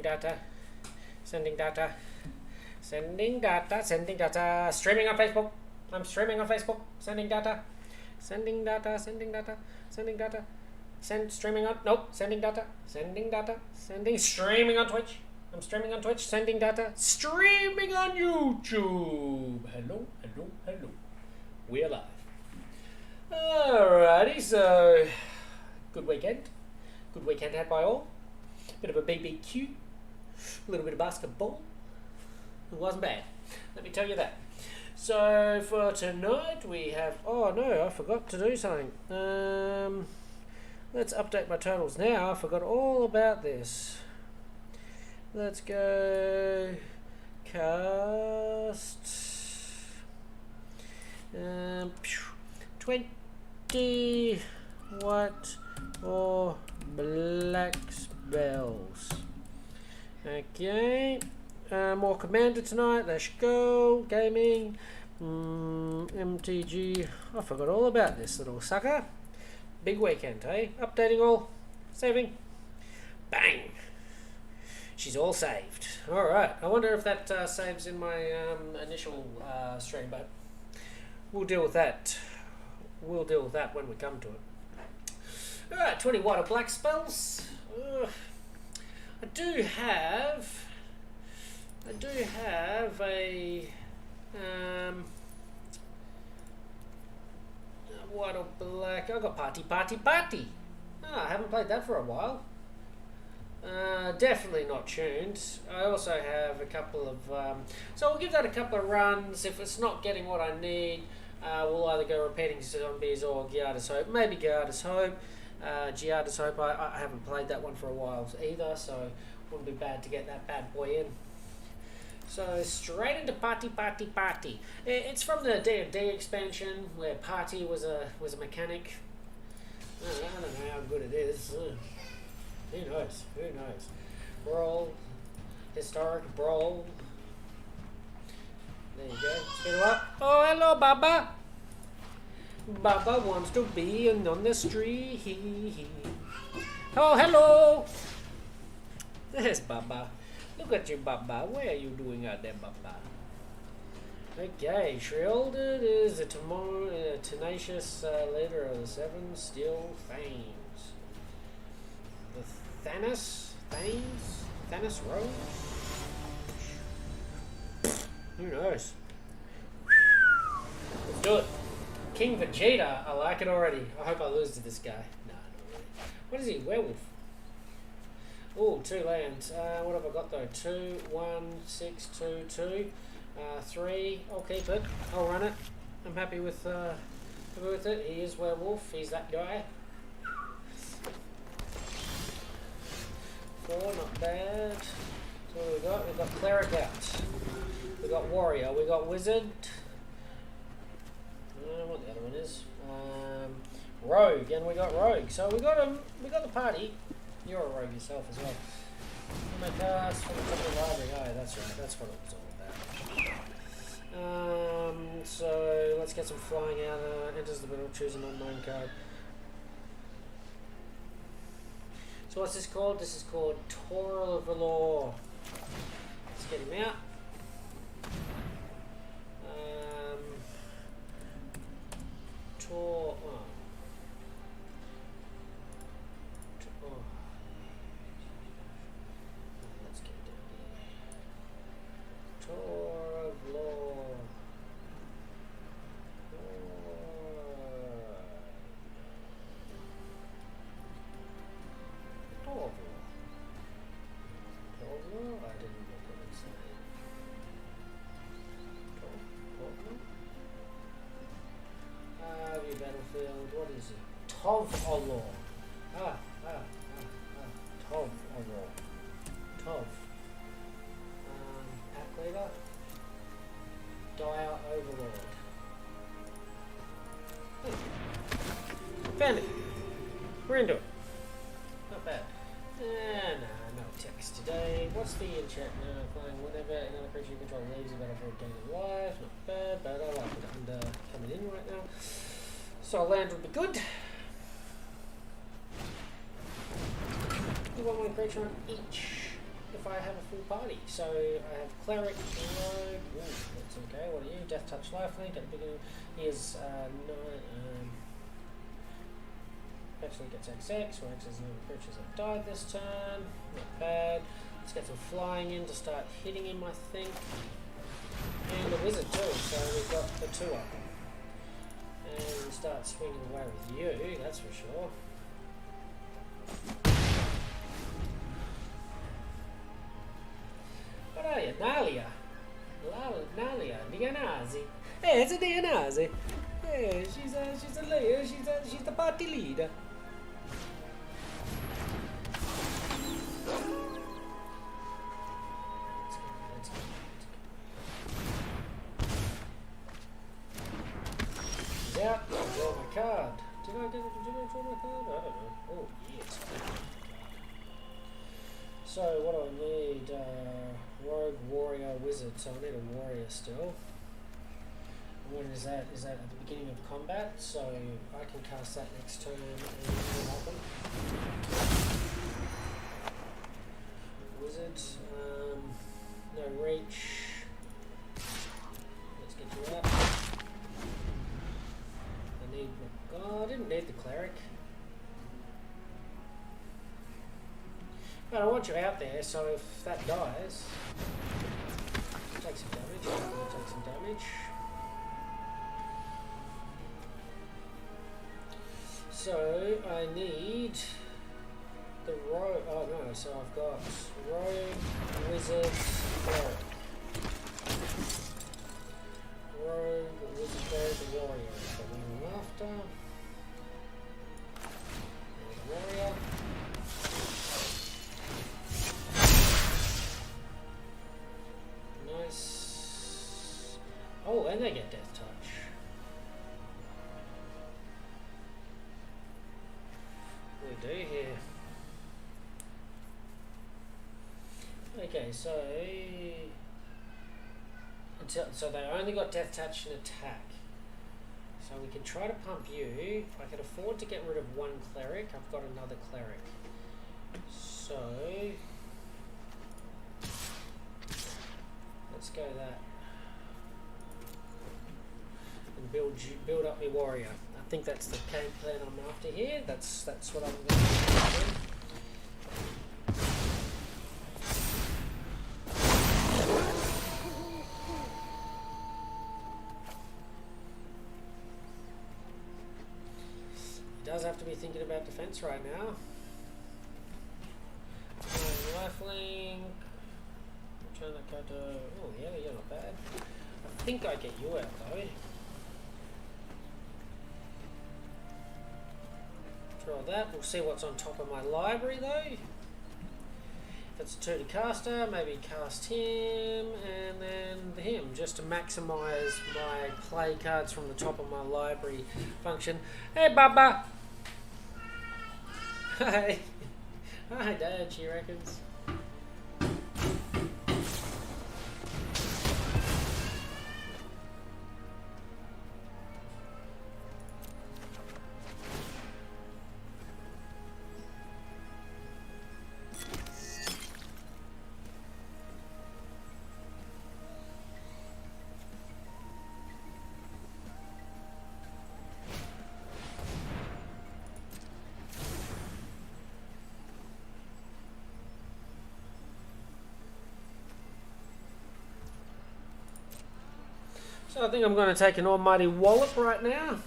Data, sending data, sending data, sending data, streaming on Facebook. I'm streaming on Facebook, sending data, sending data, sending data, sending data, streaming on, nope, sending data, streaming on Twitch. I'm streaming on Twitch, sending data, streaming on YouTube. Hello, hello, hello. We're live. Alrighty, so good weekend. Good weekend had by all. Bit of a BBQ, a little bit of basketball. It wasn't bad, let me tell you that. So for tonight we have, oh no, I forgot to do something. Let's update my totals now. I forgot all about this. Let's go cast 20 white or black spells. Okay, more Commander tonight. LESH GO, gaming, MTG. I forgot all about this little sucker. Big weekend, hey? Updating all, saving, bang. She's all saved. All right. I wonder if that saves in my initial stream, but we'll deal with that. We'll deal with that when we come to it. All right, 20 white or black spells. I do have a white or black. I got party. I haven't played that for a while. Definitely not tuned. I also have a couple of so I'll give that a couple of runs. If it's not getting what I need, we'll either go repeating zombies or Giada's Hope. Maybe Giada's Hope. Giada's Hope, I haven't played that one for a while either, so wouldn't be bad to get that bad boy in. So straight into party. It's from the D&D expansion where party was a mechanic. I don't know how good it is. Who knows? Brawl, historic brawl. There you go. Speed up. Oh, hello, Baba. Baba wants to be on the street. Oh, hello. There's Baba. Look at you, Baba. What are you doing out there, Baba? Okay, Shielded is a tenacious leader of the Seven Steel Thames. The Thanos Rose? Who knows? Let's do it. King Vegeta, I like it already. I hope I lose to this guy. No, not really. What is he? Werewolf? Oh, 2 lands. What have I got though? 2, 1, 6, 2, 2. 3. I'll keep it. I'll run it. I'm happy with it. He is werewolf. He's that guy. 4, not bad. So what have we got? We've got Cleric out. We've got Warrior. We've got Wizard. What the other one is? Rogue, and we got Rogue. So we got the party. You're a rogue yourself as well. My cards from the top of the library. Oh, that's right. That's what it was all about. So let's get some flying out. Enters the middle. Choose an unknown card. So what's this called? This is called Toral of Valor. Let's get him out. Let's get down here. Tour of Law. Tour of Law. I didn't look what it's saying. Tour of Law? View battlefield. What is it? Tov Olor. Tov Olor. Tov. Pack leader. Dire Overlord. Found it. We're into it. Not bad. No text today. What's the chat now? Playing whenever another creature you control leaves the battlefield gain of life. Not bad, but I like it under coming in right now. So a land would be good. Do 1 creature on each. If I party. So I have Cleric, Rogue. Ooh, that's okay. What are you? Death Touch, Lifelink. At the beginning, he is actually gets XX. Or X is no creatures that died this turn. Not bad. Let's get some flying in to start hitting him, I think. And a wizard too. So we've got the 2 up. And start swinging away with you. That's for sure. What are you? Nalia? Nalia. Dianazi. Hey, it's a Dianazi. Hey, she's a leader. She's the party leader. She's out. I draw my card. Did I draw my card? I don't know. Oh, yes. So what do I need? Rogue, warrior, wizard. So I need a warrior still. When is that? Is that at the beginning of combat? So I can cast that next turn and it'll happen. Wizard. No reach. Let's get you out. I need. Oh, I didn't need the cleric. But I want you out there, so if that dies, take some damage. I'm going to take some damage. So I need the rogue. Oh no! So I've got rogue, wizard, cleric. Rogue, wizard, cleric, warrior. So one after. Warrior. Nice. Oh, and they get death touch. We do here. Okay, so they only got death touch and attack. So we can try to pump you. I can afford to get rid of 1 cleric. I've got another cleric. So let's go that. And build up my warrior. I think that's the game plan I'm after here. That's what I'm going to do. He does have to be thinking about defense right now. Lifelink. Trying to go to. Oh yeah, you're not bad. I think I get you out though. Draw that. We'll see what's on top of my library though. If it's a 2 to caster, maybe cast him and then him, just to maximise my play cards from the top of my library function. Hey Baba! Hi! Hi Dad, she reckons. So I think I'm going to take an almighty wallop right now.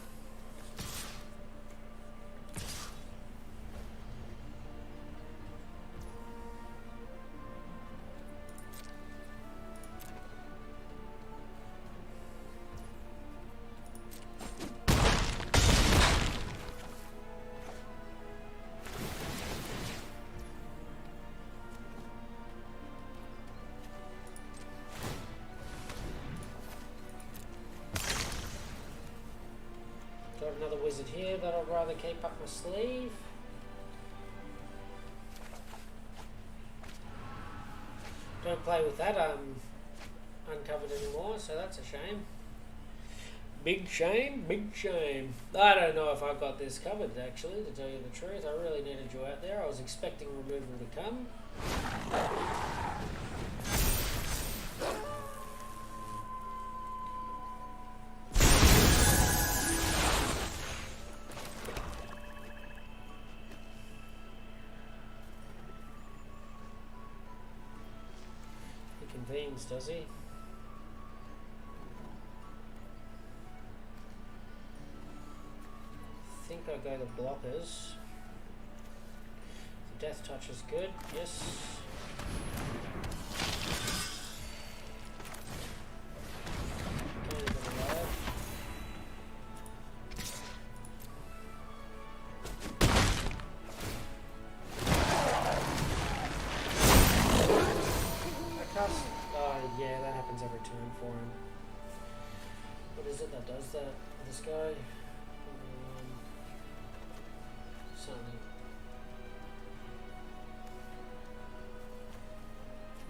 Another wizard here that I'd rather keep up my sleeve. Don't play with that uncovered anymore, so that's a shame. Big shame, big shame. I don't know if I've got this covered actually, to tell you the truth. I really needed you out there. I was expecting removal to come. convenes, does he? I think I go the blockers. The death touch is good, yes. Yeah, that happens every turn for him. What is it that does that? This guy? Something.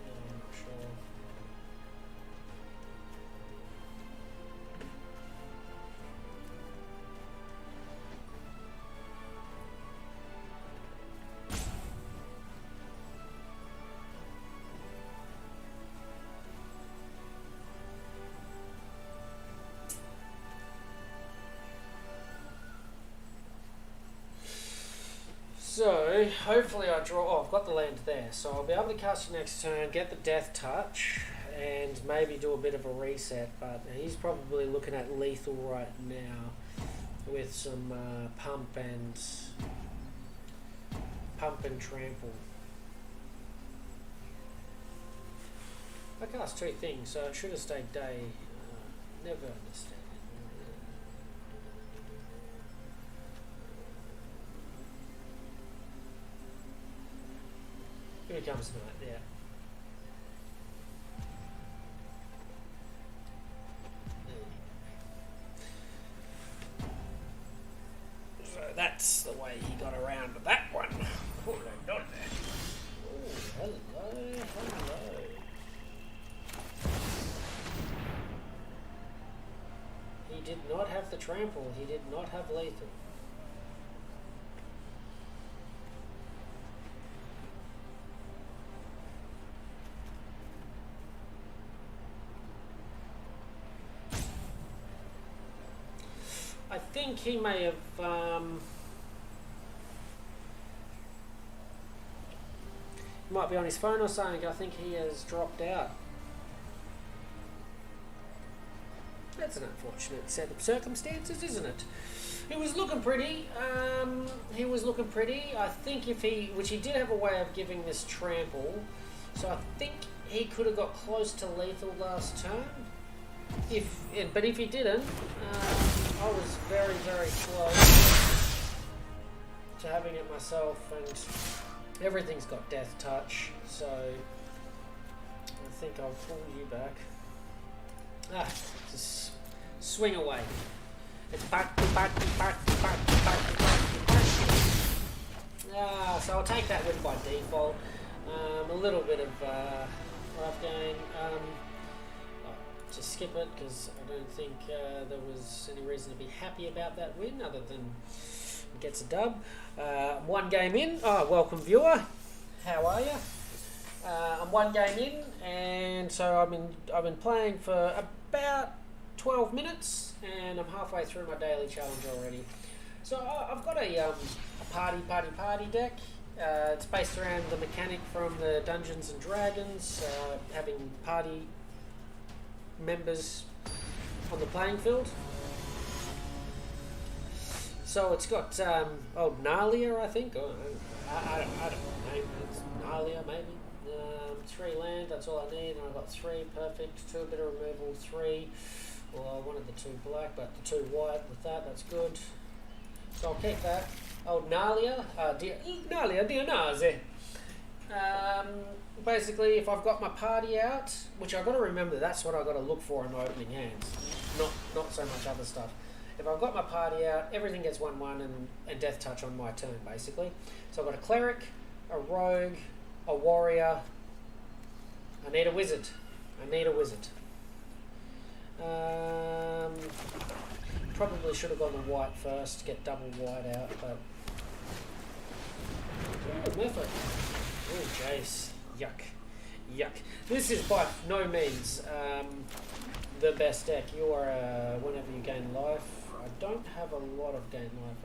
Yeah, I'm not sure. So, hopefully I draw... Oh, I've got the land there. So I'll be able to cast it next turn, get the death touch, and maybe do a bit of a reset. But he's probably looking at lethal right now with some pump and trample. I cast two things, so it should have stayed day. Never understand. Here comes night, yeah. So that's the way he got around to that one. Oh, they've done that. Oh, hello, hello. He did not have the trample. He did not have lethal. I think he may have might be on his phone or something. I think he has dropped out. That's an unfortunate set of circumstances, isn't it? He was looking pretty. I think if he, which he did have a way of giving this trample, so I think he could have got close to lethal last turn. But if he didn't, I was very, very close to having it myself, and everything's got death touch, so I think I'll pull you back. Just swing away. It's back. So I'll take that win by default. A little bit of rough game. Just skip it because I don't think there was any reason to be happy about that win other than it gets a dub. One game in. Oh, welcome viewer. How are you? I'm one game in, and so I've been playing for about 12 minutes, and I'm halfway through my daily challenge already. So I've got a party deck. It's based around the mechanic from the Dungeons and Dragons, having party members on the playing field. So it's got Nalia, I think. I don't know. It's Nalia, maybe. 3 land, that's all I need, and I've got 3, perfect. 2 bit of removal, 3. Well, I wanted the 2 black, but the 2 white with that, that's good. So I'll keep that. Nalia, dear Nazi. Basically, if I've got my party out, which I've got to remember, that's what I've got to look for in my opening hands, not so much other stuff. If I've got my party out, everything gets 1/1 and death touch on my turn, basically. So I've got a cleric, a rogue, a warrior. I need a wizard. Probably should have gone the white first, get double white out, but... Ooh, Murphy. Oh, Jace. Yuck. This is by no means the best deck. You are, whenever you gain life. I don't have a lot of gain life.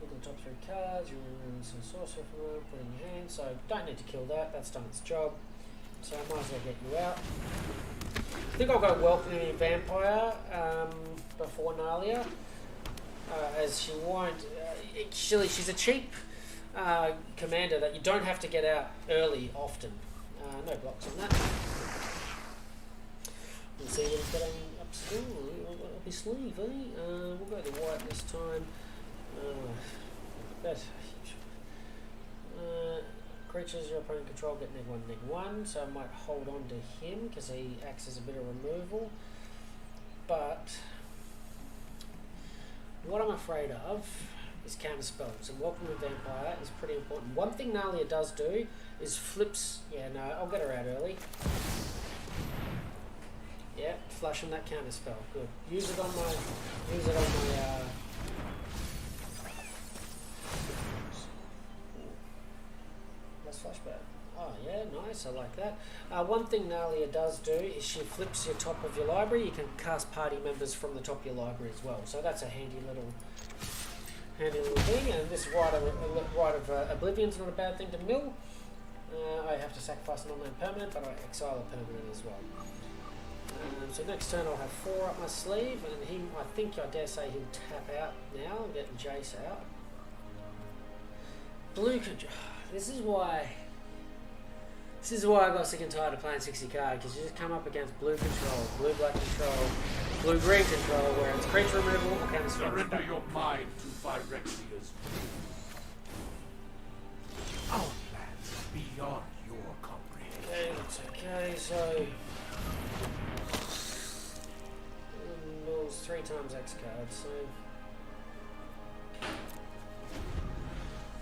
Look at the top 3 cards, you remove some sorcerer from them, put in your hand, so don't need to kill that, that's done its job. So I might as well get you out. I think I'll go Welcoming Vampire before Nalia, as she won't. Actually, she's a cheap commander that you don't have to get out early often. No blocks on that. We'll see what's got up still. Up his sleeve, eh? We'll go the white this time. Creatures your opponent control get -1/-1, so I might hold on to him because he acts as a bit of removal. But what I'm afraid of is counter spells, and Welcome to Vampire is pretty important. One thing Nalia does do is flips. Yeah, no, I'll get her out early. Yeah, flush on that counter spell. Good. Use it on my. Flashback. Oh yeah, nice, I like that. One thing Nalia does do is she flips your top of your library. You can cast party members from the top of your library as well. So that's a handy little thing. And this Rite of Oblivion's not a bad thing to mill. I have to sacrifice an online permanent, but I exile a permanent as well. So next turn I'll have 4 up my sleeve, and I think I dare say he'll tap out now, getting Jace out. Blue control. This is why I got sick and tired of playing 60 card, because you just come up against blue control, blue black control, blue green control, where it's creature removal or counter spells. Surrender your mind to Phyrexia's outlands beyond your comprehension. Okay, that's okay, so mills 3 times X cards, so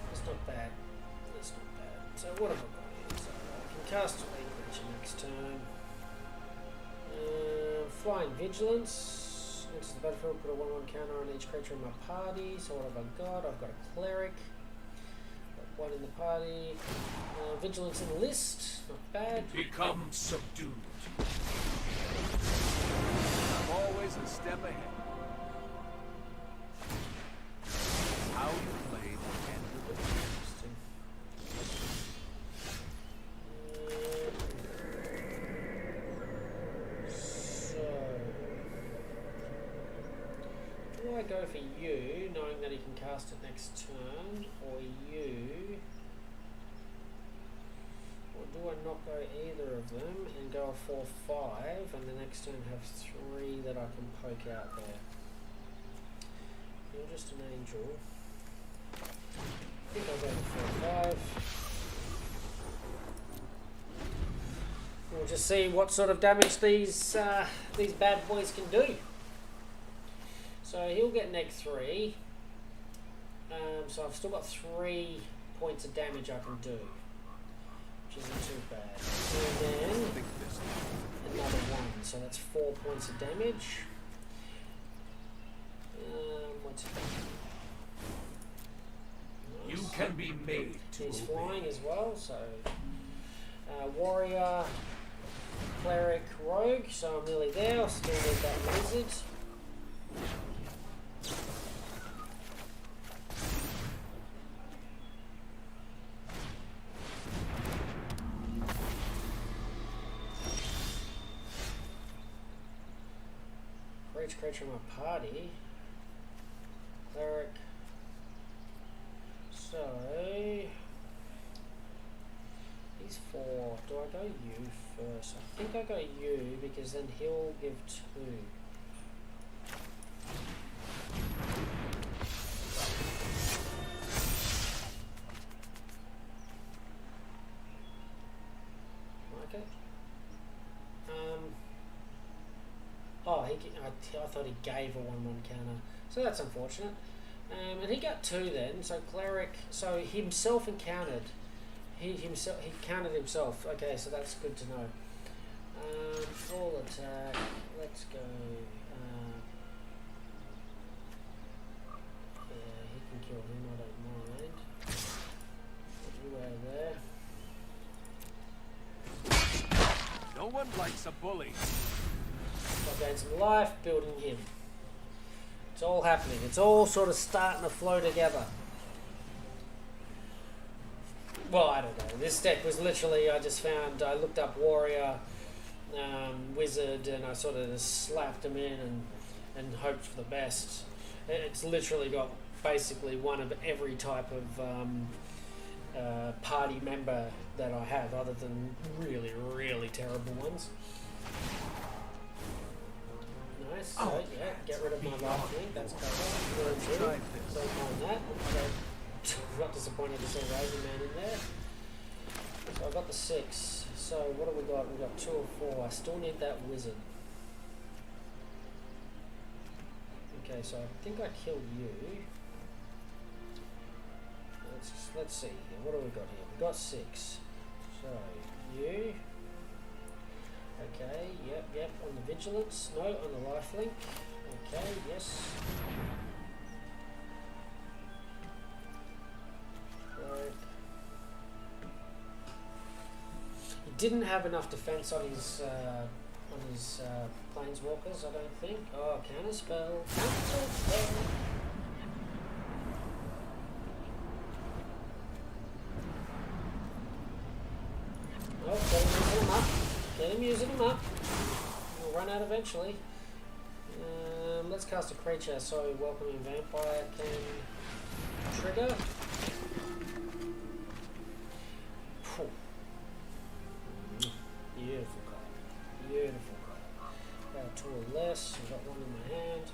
that's not bad. So what have I got here? So I can cast a creature next turn. Flying Vigilance. Enters the battlefield, put a 1/1 counter on each creature in my party. So what have I got? I've got a Cleric. Got 1 in the party. Vigilance in the list. Not bad. Become subdued. I'm always a step ahead. How you play the end of the game. Do I go for you, knowing that he can cast it next turn, or you? Or do I not go either of them and go a 4/5, and the next turn have 3 that I can poke out there? You're just an angel. I think I'll go for 4/5. We'll just see what sort of damage these bad boys can do. So he'll get -3. So I've still got 3 points of damage I can do, which isn't too bad. And then another 1, so that's 4 points of damage. What's it? Nice. You can be made to He's obey. flying as well, so warrior, cleric, rogue. So I'm nearly there. I'll still need that wizard. Each creature in my party. Cleric. So he's 4. Do I go you first? I think I go you because then he'll give 2. Okay. Oh, I thought he gave a 1/1 counter, so that's unfortunate. And he got 2 then. So cleric, so himself encountered. He countered himself. Okay, so that's good to know. All attack. Let's go. Yeah, he can kill him. I don't mind. Put you out of there. No one likes a bully. I've gained some life, building him. It's all happening. It's all sort of starting to flow together. Well, I don't know. This deck was literally, I just found, I looked up Warrior, Wizard, and I sort of just slapped them in and hoped for the best. It's literally got basically one of every type of party member that I have, other than really, really terrible ones. Nice. So, yeah, get rid of my life link. That's covered. Don't mind that. I'm not disappointed to see Razor Man in there. So I've got the 6. So what have we got? We've got 2 or 4. I still need that Wizard. Okay, so I think I killed you. Let's see here. What have we got here? We've got 6. So you. Okay, yep. On the Vigilance. No, on the lifelink. Okay, yes. Right. He didn't have enough defense on his planeswalkers, I don't think. Oh, counterspell. Counterspell. Oh, get him using them up. We'll run out eventually. Let's cast a creature, so Welcoming Vampire can trigger. Beautiful card. Beautiful card. About 2 or less. I've got 1 in my hand.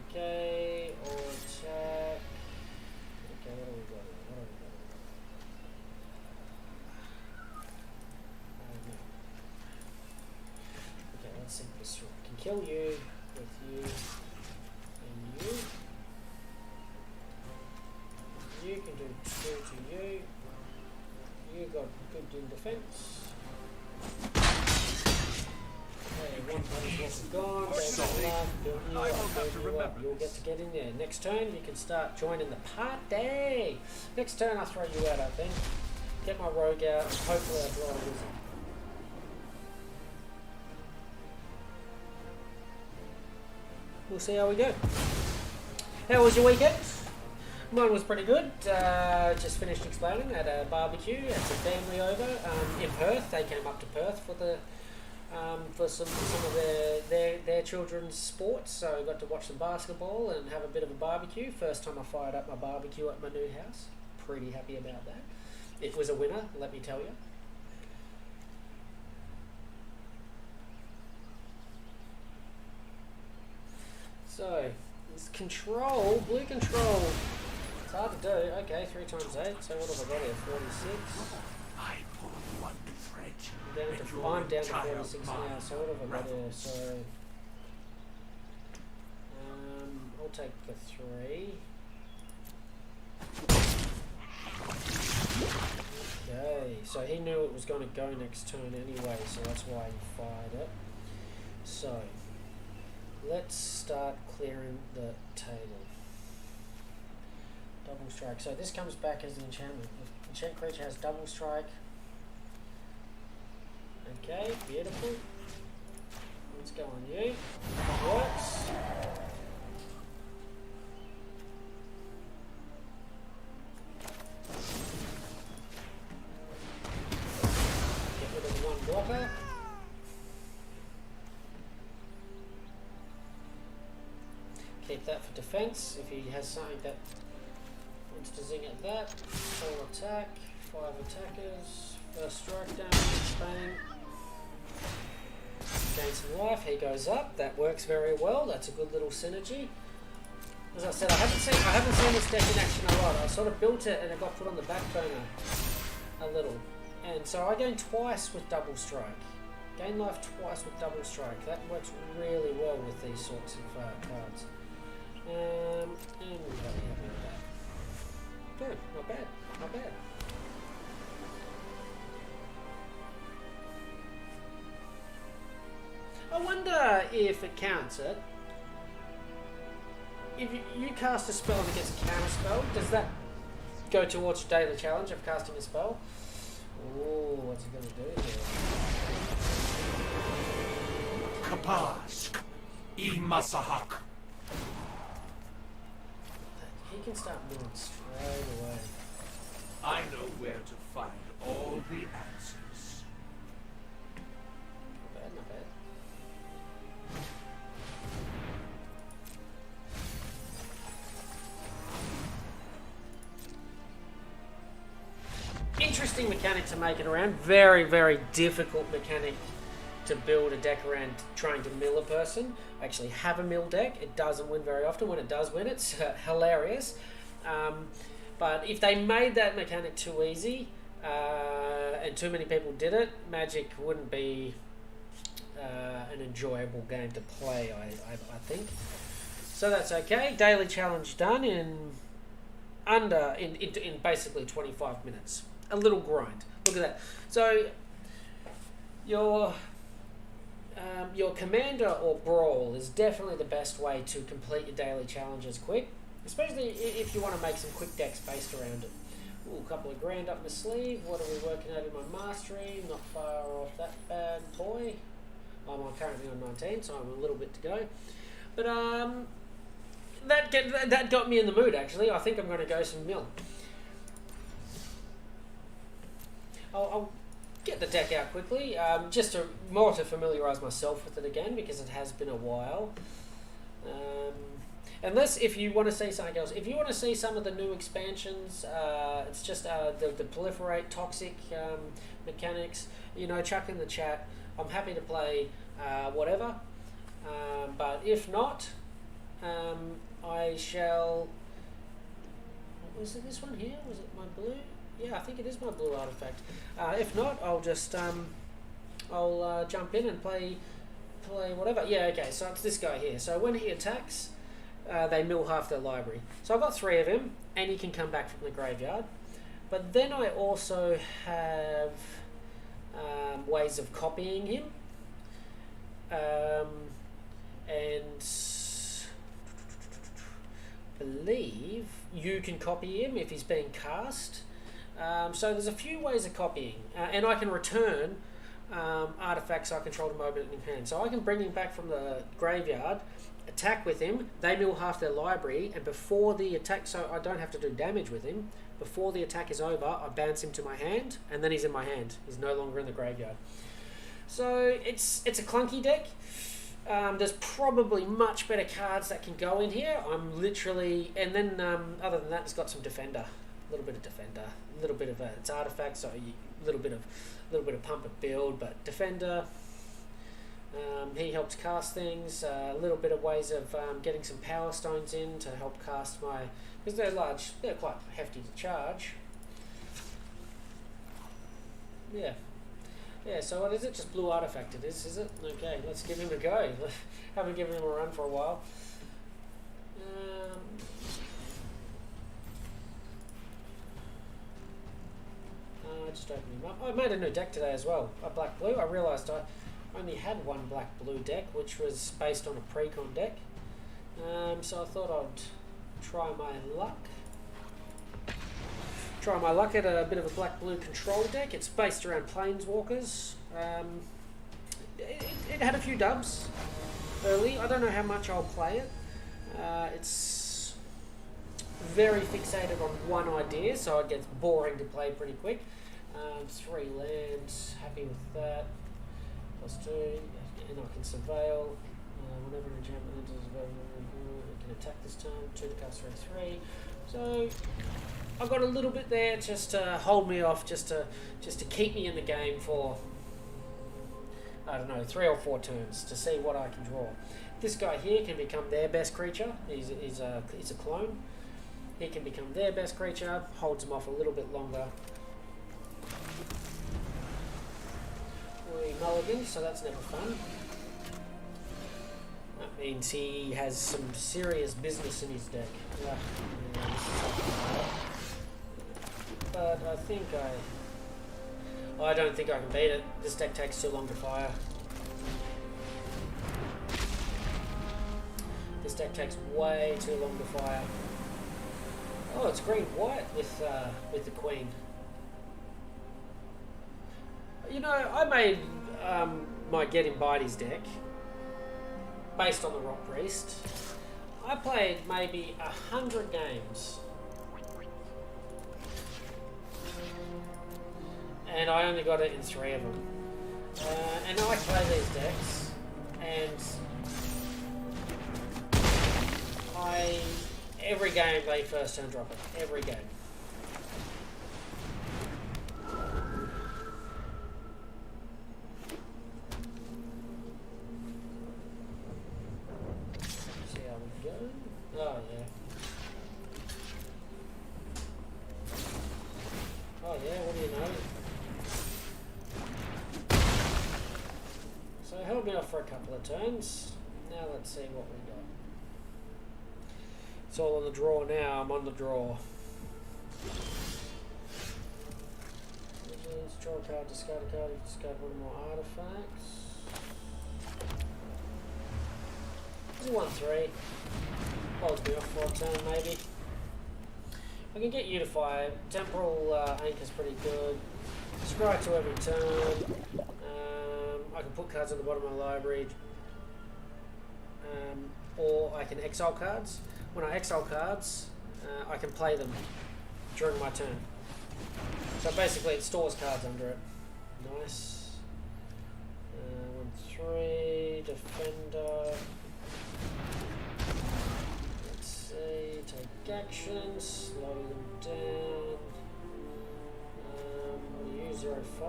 Okay, or attack. Okay, what have we got? Okay, let's think this through. I can kill you with you and you. You can do 2 to you. You got good in defense. Okay, 1 punishment gone. You'll get to get in there. Next turn, you can start joining the party. Next turn, I'll throw you out, I think. Get my rogue out. Hopefully, I draw a wizard. We'll see how we go. How was your weekend? Mine was pretty good. Just finished explaining at a barbecue. Had some family over in Perth. They came up to Perth for the for some of their children's sports. So I got to watch some basketball and have a bit of a barbecue. First time I fired up my barbecue at my new house. Pretty happy about that. It was a winner, let me tell you. So, it's control, blue control. It's hard to do. Okay, 3 times 8. So what have I got here? 46. I pull one thread. I'm down to 46 now. So what have I got here? So I'll take the 3. Okay, so he knew it was going to go next turn anyway, so that's why he fired it. So let's start clearing the table. Double strike. So this comes back as an enchantment. The enchant creature has double strike. Okay, beautiful. Let's go on you. That works. Get rid of the 1 blocker. Keep that for defense if he has something that wants to zing at that. Full attack, 5 attackers, first strike damage, bang. Gain some life, he goes up, that works very well, that's a good little synergy. As I said, I haven't seen this deck in action a lot. I sort of built it and it got put on the back burner a little. And so I gained twice with double strike. Gain life twice with double strike. That works really well with these sorts of cards. And we're very happy with that. Good, not bad, not bad. I wonder if it counts it. If you cast a spell and it gets a counter spell, does that go towards your daily challenge of casting a spell? Oh, what's it going to do here? Kapask. Imasahak. He can start moving straight away. I know where to find all the answers. Not bad, not bad. Interesting mechanic to make it around. Very, very difficult mechanic to build a deck around trying to mill a person. I actually have a mill deck. It doesn't win very often. When it does win, it's hilarious. But if they made that mechanic too easy and too many people did it, Magic wouldn't be an enjoyable game to play, I think. So that's okay. Daily challenge done in basically 25 minutes. A little grind. Look at that. So your commander or brawl is definitely the best way to complete your daily challenges quick, especially if you want to make some quick decks based around it. Ooh, a couple of grand up my sleeve. What are we working at in my mastery? Not far off that bad boy. I'm currently on 19, so I'm a little bit to go. But that got me in the mood, actually. I think I'm going to go some mill. I'll get the deck out quickly, just to familiarise myself with it again, because it has been a while. Unless if you want to see something else, if you want to see some of the new expansions, it's just the proliferate toxic mechanics. Chuck in the chat. I'm happy to play whatever, but if not, I shall. Was it this one here? Was it my blue? Yeah, I think it is my blue artifact. If not, I'll just I'll jump in and play whatever. Yeah, okay. So it's this guy here. So when he attacks, they mill half their library. So I've got 3 of him, and he can come back from the graveyard. But then I also have ways of copying him, and believe you can copy him if he's being cast. So there's a few ways of copying, and I can return artifacts I control to moment in hand. So I can bring him back from the graveyard, attack with him, they mill half their library, and before the attack, so I don't have to do damage with him, before the attack is over, I bounce him to my hand, and then he's in my hand. He's no longer in the graveyard. So it's a clunky deck. There's probably much better cards that can go in here. I'm literally, and then other than that, it's got some defender. A little bit of defender, a little bit of its artifact, so a little bit of pump and build, but defender. He helps cast things. A little bit of ways of getting some power stones in to help cast my, because they're large, they're quite hefty to charge. Yeah. So what is it? Just blue artifact it is it? Okay, let's give him a go. Haven't given him a run for a while. Just open him up. I made a new deck today as well, a black-blue. I realised I only had one black-blue deck, which was based on a precon deck. So I thought I'd try my luck. At a bit of a black-blue control deck. It's based around planeswalkers. It had a few dubs early. I don't know how much I'll play it. It's very fixated on one idea, so it gets boring to play pretty quick. 3 lands, happy with that. +2, and I can surveil. Whenever an enchantment enters a it can attack this turn. 2 to cast 3/3. So I've got a little bit there just to hold me off, just to keep me in the game for, I don't know, 3 or 4 turns to see what I can draw. This guy here can become their best creature. He's a clone. He can become their best creature, holds them off a little bit longer. We mulligan, so that's never fun. That means he has some serious business in his deck. But I don't think I can beat it. This deck takes too long to fire. This deck takes way too long to fire. Oh, it's green-white with the Queen. I made my Get Invitees deck based on the Rock Priest. I played maybe 100 games and I only got it in 3 of them. And I play these decks, and every game they first turn drop it. Every game. See how we go. Oh yeah. Oh yeah, what do you know? So held me off for a couple of turns. Now let's see what we got. It's all on the draw now. I'm on the draw. Draw a card, discard a card, discard one more artifacts. This is 1-3. Holds me off for a turn maybe. I can get Unify. Temporal Anchor's pretty good. Scry 2 every turn. I can put cards on the bottom of my library. Or I can exile cards. When I exile cards, I can play them during my turn. So basically it stores cards under it. Nice. 1-3, Defender. Let's see, take action, slow them down. I'll use 0-5. I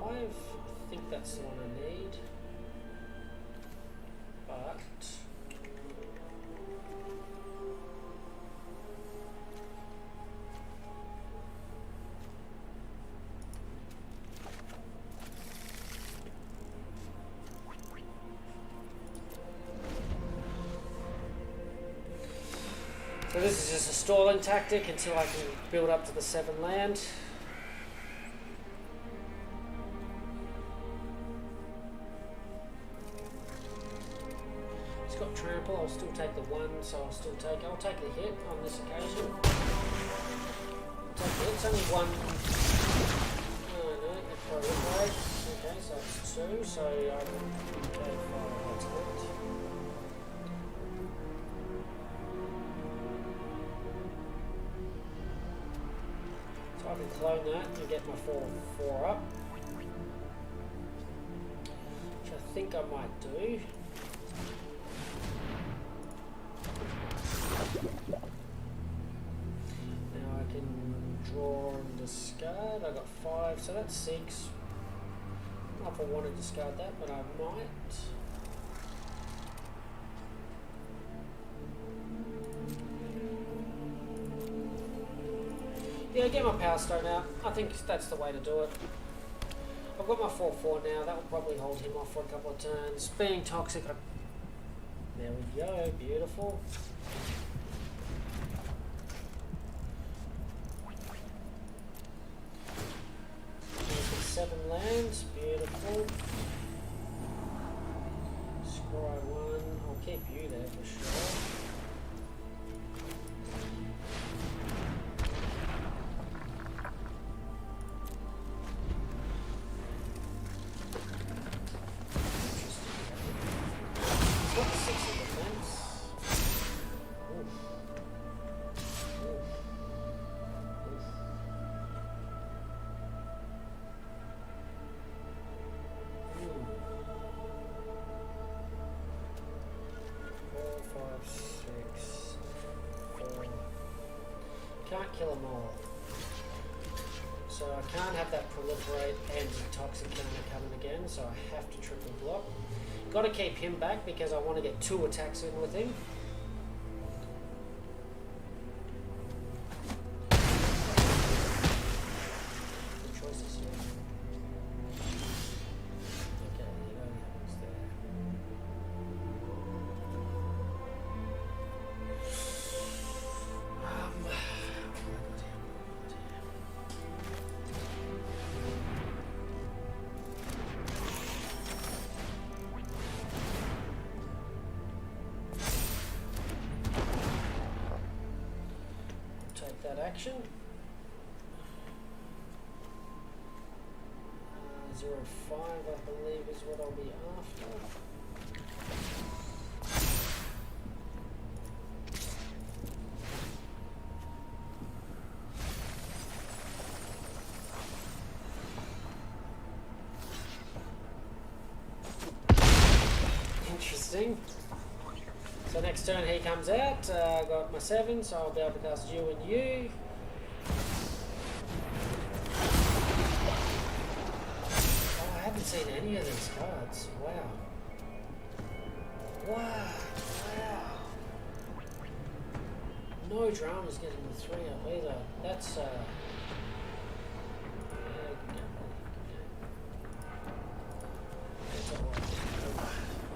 think that's the one I need. But so this is just a stalling tactic until I can build up to the 7 land. It's got trample, I'll still take the 1, so I'll take the hit on this occasion. Take the hit, it's only 1. Oh no, it proliferates. Okay, so it's 2, so I can take 5 what's left. I can clone that and get my 4/4 up, which I think I might do. Now I can draw and discard. I got 5, so that's 6. I don't know if I want to discard that, but I might. Yeah, get my Power Stone out. I think that's the way to do it. I've got my 4/4 now. That will probably hold him off for a couple of turns. Being toxic, there we go. Beautiful. 7 lands. Beautiful. Scry 1. I'll keep you there for sure. Can't kill them all. So I can't have that proliferate and toxic counter coming again, so I have to triple block. Got to keep him back because I want to get 2 attacks in with him. Good choices here. Okay, you know who's there. Take that action. 0-5, I believe, is what I'll be after. interesting. So next turn he comes out. I got my 7, so I'll be able to cast you and you. Oh, I haven't seen any of these cards. Wow. Wow. No dramas getting the 3 up either. That's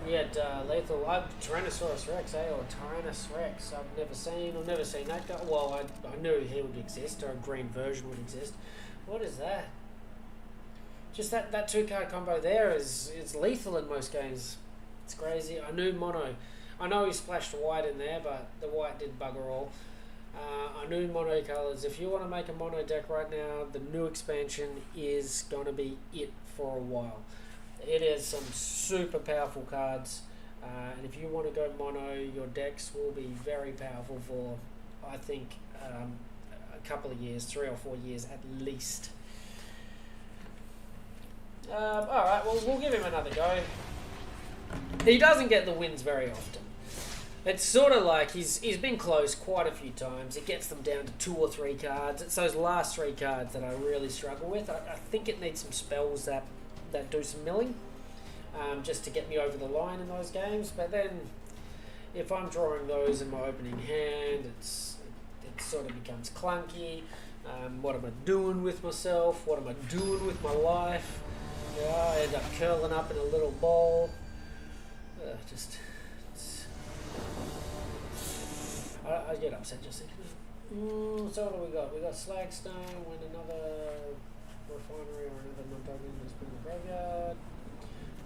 we had lethal Tyrannosaurus Rex, or Tyrannus Rex. I've never seen that guy. Well, I knew he would exist, or a green version would exist. What is that? Just that 2-card combo there is lethal in most games. It's crazy. I knew mono. I know he splashed white in there, but the white did bugger all. I knew mono colors. If you want to make a mono deck right now, the new expansion is going to be it for a while. It has some super powerful cards, and if you want to go mono, your decks will be very powerful for, I think, a couple of years, 3 or 4 years at least. Alright, well, we'll give him another go. He doesn't get the wins very often. It's sort of like he's been close quite a few times. He gets them down to 2 or 3 cards. It's those last 3 cards that I really struggle with. I think it needs some spells that do some milling, just to get me over the line in those games. But then, if I'm drawing those in my opening hand, it sort of becomes clunky. What am I doing with myself? What am I doing with my life? I end up curling up in a little ball. I get upset just thinking. So what do we got? We got Slagstone, when another refinery or another non-token is put in the graveyard.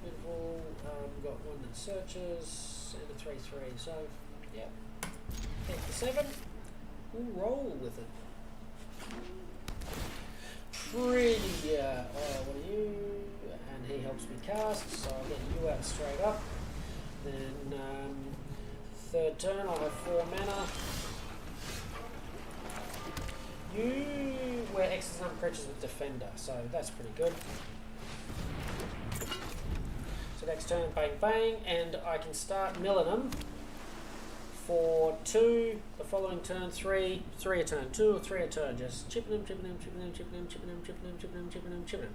Beautiful. We've got one that searches and a 3/3. So, yeah. Take the 7. We'll roll with it. Pretty, what are you? And he helps me cast, so I'll get you out straight up. Then, third turn, I'll have 4 mana. You wear X's number of creatures with Defender, so that's pretty good. So next turn, bang bang, and I can start milling them for 2, the following turn 3, 3 a turn, 2 or 3 a turn, just chipping them, chipping them, chipping them, chipping them, chipping them, chipping them, chipping them, chipping them, chipping them.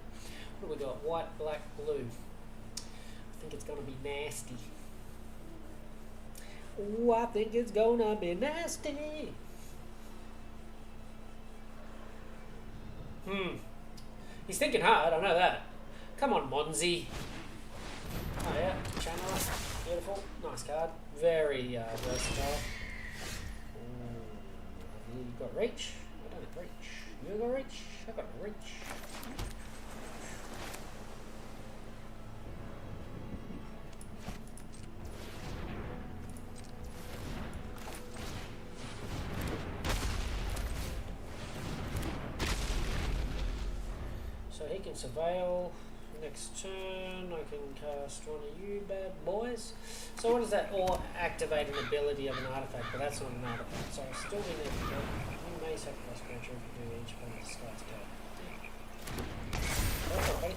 What do we got? White, black, blue. I think it's gonna be nasty. Ooh, I think it's gonna be nasty. He's thinking hard, I know that. Come on, Monzi. Oh yeah, Channeler. Beautiful. Nice card. Very versatile. You got reach? I don't have reach. You got reach? I got reach. So he can surveil. Next turn, I can cast one of you bad boys. So what is that? Or activate an ability of an artifact, but that's not an artifact. So I still be there to go. You may sacrifice creature if you do each opponent starts go. That's all, buddy.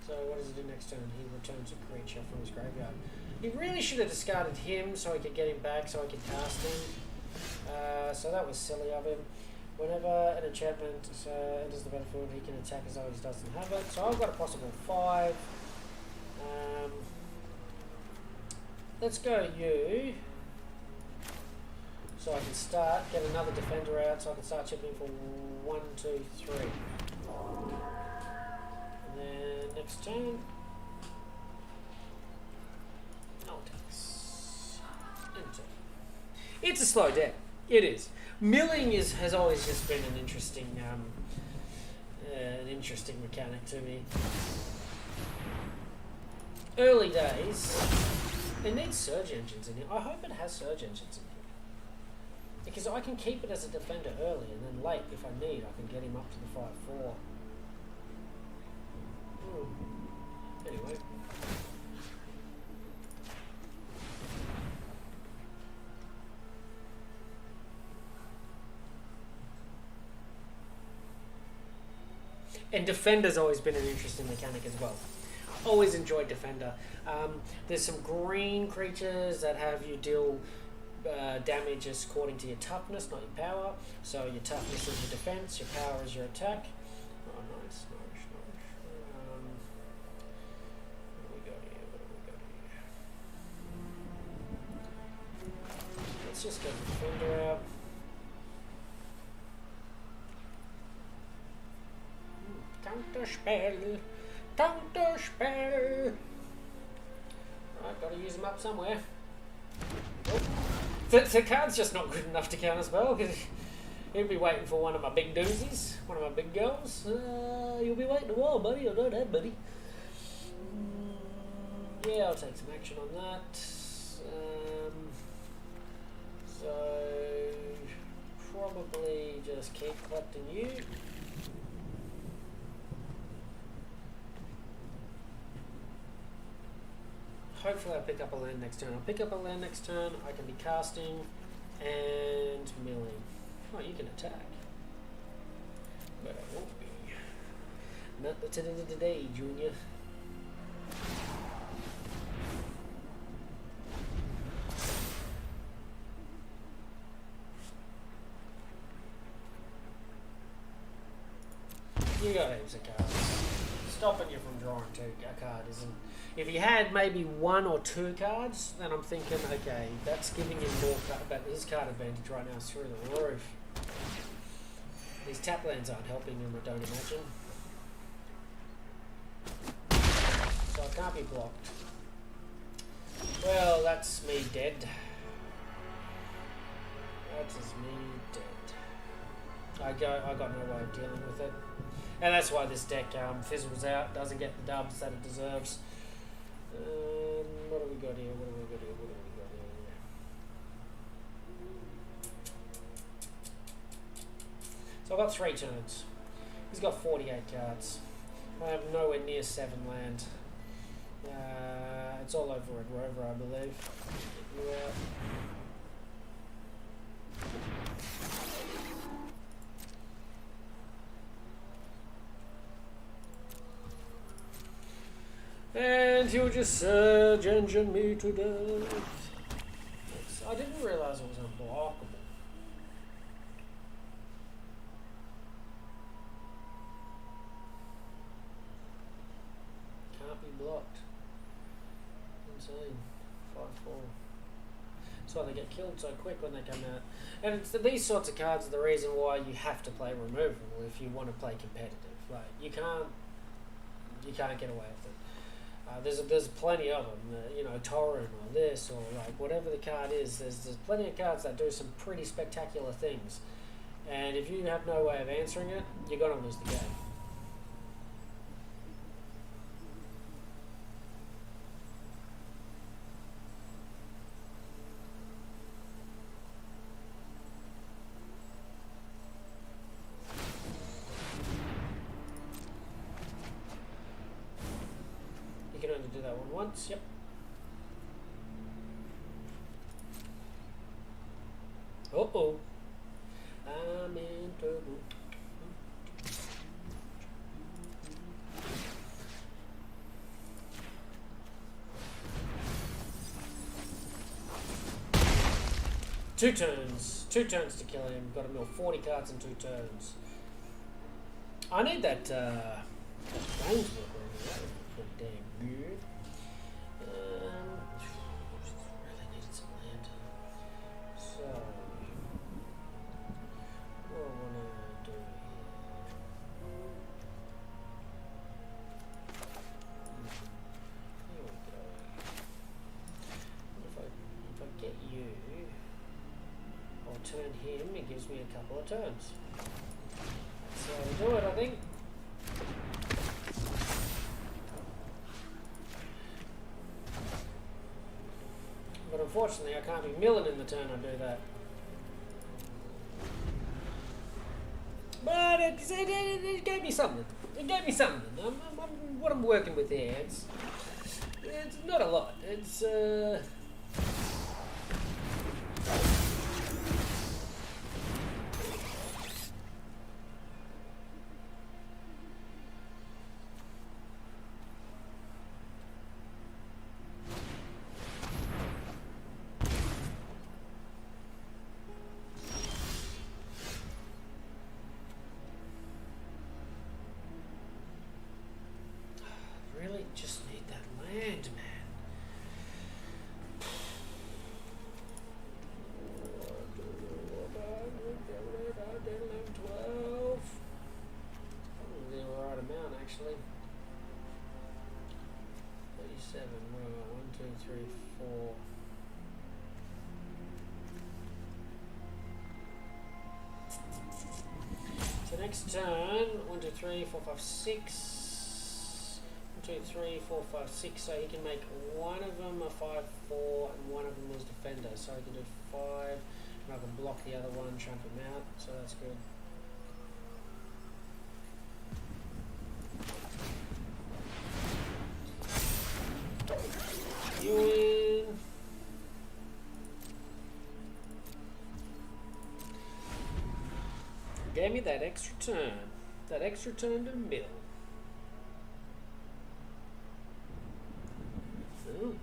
So what does he do next turn? He returns a creature from his graveyard. He really should have discarded him so I could get him back so I could cast him. So that was silly of him. Whenever an enchantment enters the battlefield, he can attack as though he doesn't have it. So I've got a possible 5. Let's go you. So I can start, get another defender out, so I can start chipping for 1, 2, 3. And then next turn. It's a slow deck. It is. Milling has always just been an interesting mechanic to me. Early days, it needs surge engines in it. I hope it has surge engines in it, because I can keep it as a defender early, and then late, if I need, I can get him up to the 5/4. Anyway. And Defender's always been an interesting mechanic as well. Always enjoyed Defender. There's some green creatures that have you deal damage according to your toughness, not your power. So your toughness is your defense, your power is your attack. Oh, nice. What do we got here? Let's just get the Defender out. Counterspell. Counterspell. Right, gotta use them up somewhere. Oh. The card's just not good enough to counterspell because he'll be waiting for one of my big doozies, one of my big girls. You'll be waiting a while, buddy. I know that, buddy. Yeah, I'll take some action on that. So probably just keep collecting you. Hopefully I'll pick up a land next turn. I'll pick up a land next turn. I can be casting and milling. Oh, you can attack. But I won't be. Not today, Junior. You got heaps of cards. Stopping you from drawing a card isn't. If he had maybe 1 or 2 cards, then I'm thinking, okay, that's giving him more card, but his card advantage right now is through the roof. These tap lands aren't helping him, I don't imagine. So I can't be blocked. Well, that's me dead. That is me dead. I got no way of dealing with it. And that's why this deck fizzles out, doesn't get the dubs that it deserves. What do we got here? So I've got 3 turns. He's got 48 cards. I have nowhere near 7 land. It's all over Red Rover, I believe. Yeah. And he'll just surge engine me to death. I didn't realise it was unblockable. Can't be blocked. Insane. 5-4. That's why they get killed so quick when they come out. And it's these sorts of cards are the reason why you have to play removable if you want to play competitive. Like you can't get away with it. There's plenty of them, you know, Torrent or this or like whatever the card is. There's plenty of cards that do some pretty spectacular things, and if you have no way of answering it, you're gonna lose the game. You can only do that one once. Yep. Uh-oh. I'm in trouble. Two turns. 2 turns to kill him. Got to mill 40 cards in 2 turns. I need that Planeswalker. That would be pretty damn good. Really needed some land. So, what I want to do here. Here we go. If I get you, I'll turn him. It gives me a couple of turns. That's how we do it, I think. But unfortunately, I can't be milling in the turn I do that. But it gave me something. It gave me something. What I'm working with here, it's not a lot. It's actually. 37. Well, 1, 2, 3, 4. So next turn, 1, 2, 3, 4, 5, 6. 1, 2, 3, 4, 5, 6. So he can make one of them a 5, 4, and one of them is defender. So he can do 5, and I can block the other one, trump him out. So that's good. You win. Gave me that extra turn. That extra turn to mill. Ooh. Oh.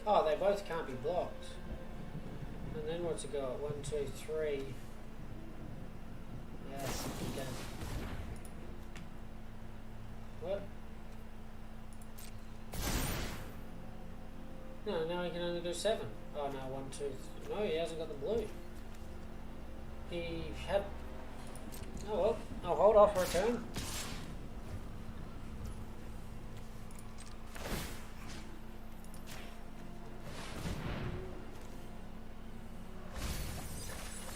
Oh, they both can't be blocked. And then what's it got? 1, 2, 3. Yes, okay. What? No, now he can only do 7. Oh no, 1, 2, 3. No, he hasn't got the blue. He had. Oh well, I'll hold off for a turn.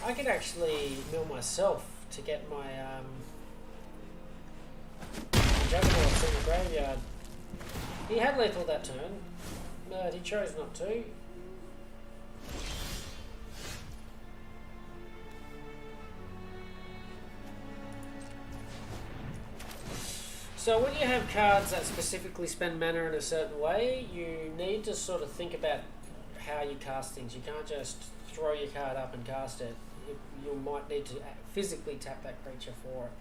I could actually mill myself to get my Juggernauts in the graveyard. He had lethal that turn, but he chose not to. So when you have cards that specifically spend mana in a certain way, you need to sort of think about how you cast things. You can't just throw your card up and cast it. You might need to physically tap that creature for it,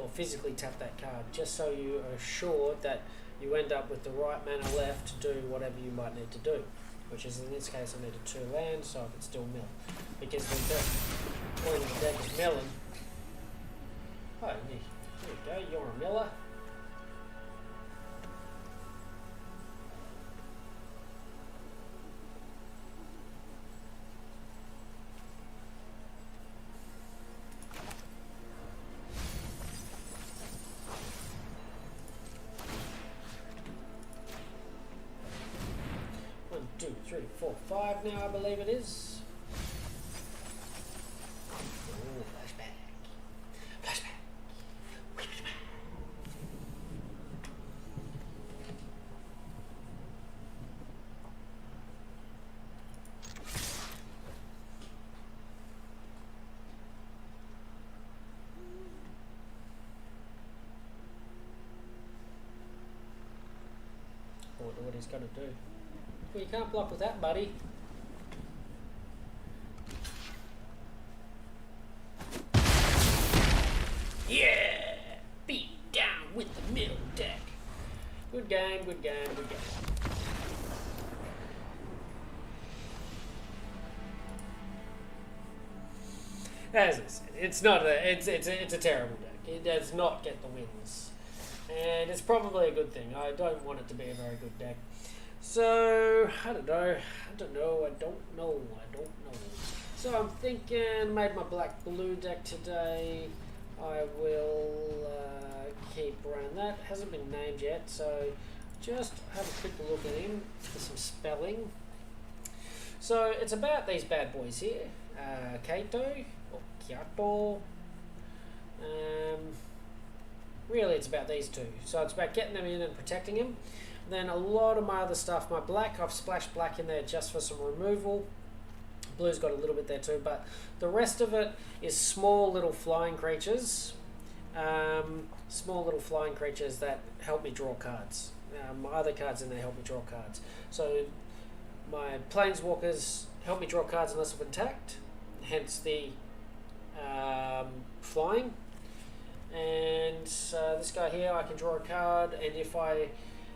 or physically tap that card, just so you are assured that you end up with the right mana left to do whatever you might need to do. Which is, in this case, I needed 2 lands, so I could still mill. Because the point of the deck is milling. Oh, there you go, you're a miller. Two, 3, 4, 5 now, I believe it is. Ooh, flashback. Flashback. I wonder what he's going to do. Well, you can't block with that, buddy. Yeah! Beat down with the middle deck. Good game, good game, good game. As I said, it's not a, it's a terrible deck. It does not get the wins. And it's probably a good thing. I don't want it to be a very good deck. So, I don't know. So I'm thinking, made my black-blue deck today. I will keep running that. Hasn't been named yet, so just have a quick look at him for some spelling. So it's about these bad boys here. Kaito, or Kyato. Really it's about these two. So it's about getting them in and protecting him. Then a lot of my other stuff, my black, I've splashed black in there just for some removal. Blue's got a little bit there too, but the rest of it is small little flying creatures. Small little flying creatures that help me draw cards. My other cards in there help me draw cards. So my planeswalkers help me draw cards unless I'm attacked, hence the flying. And this guy here, I can draw a card, and if I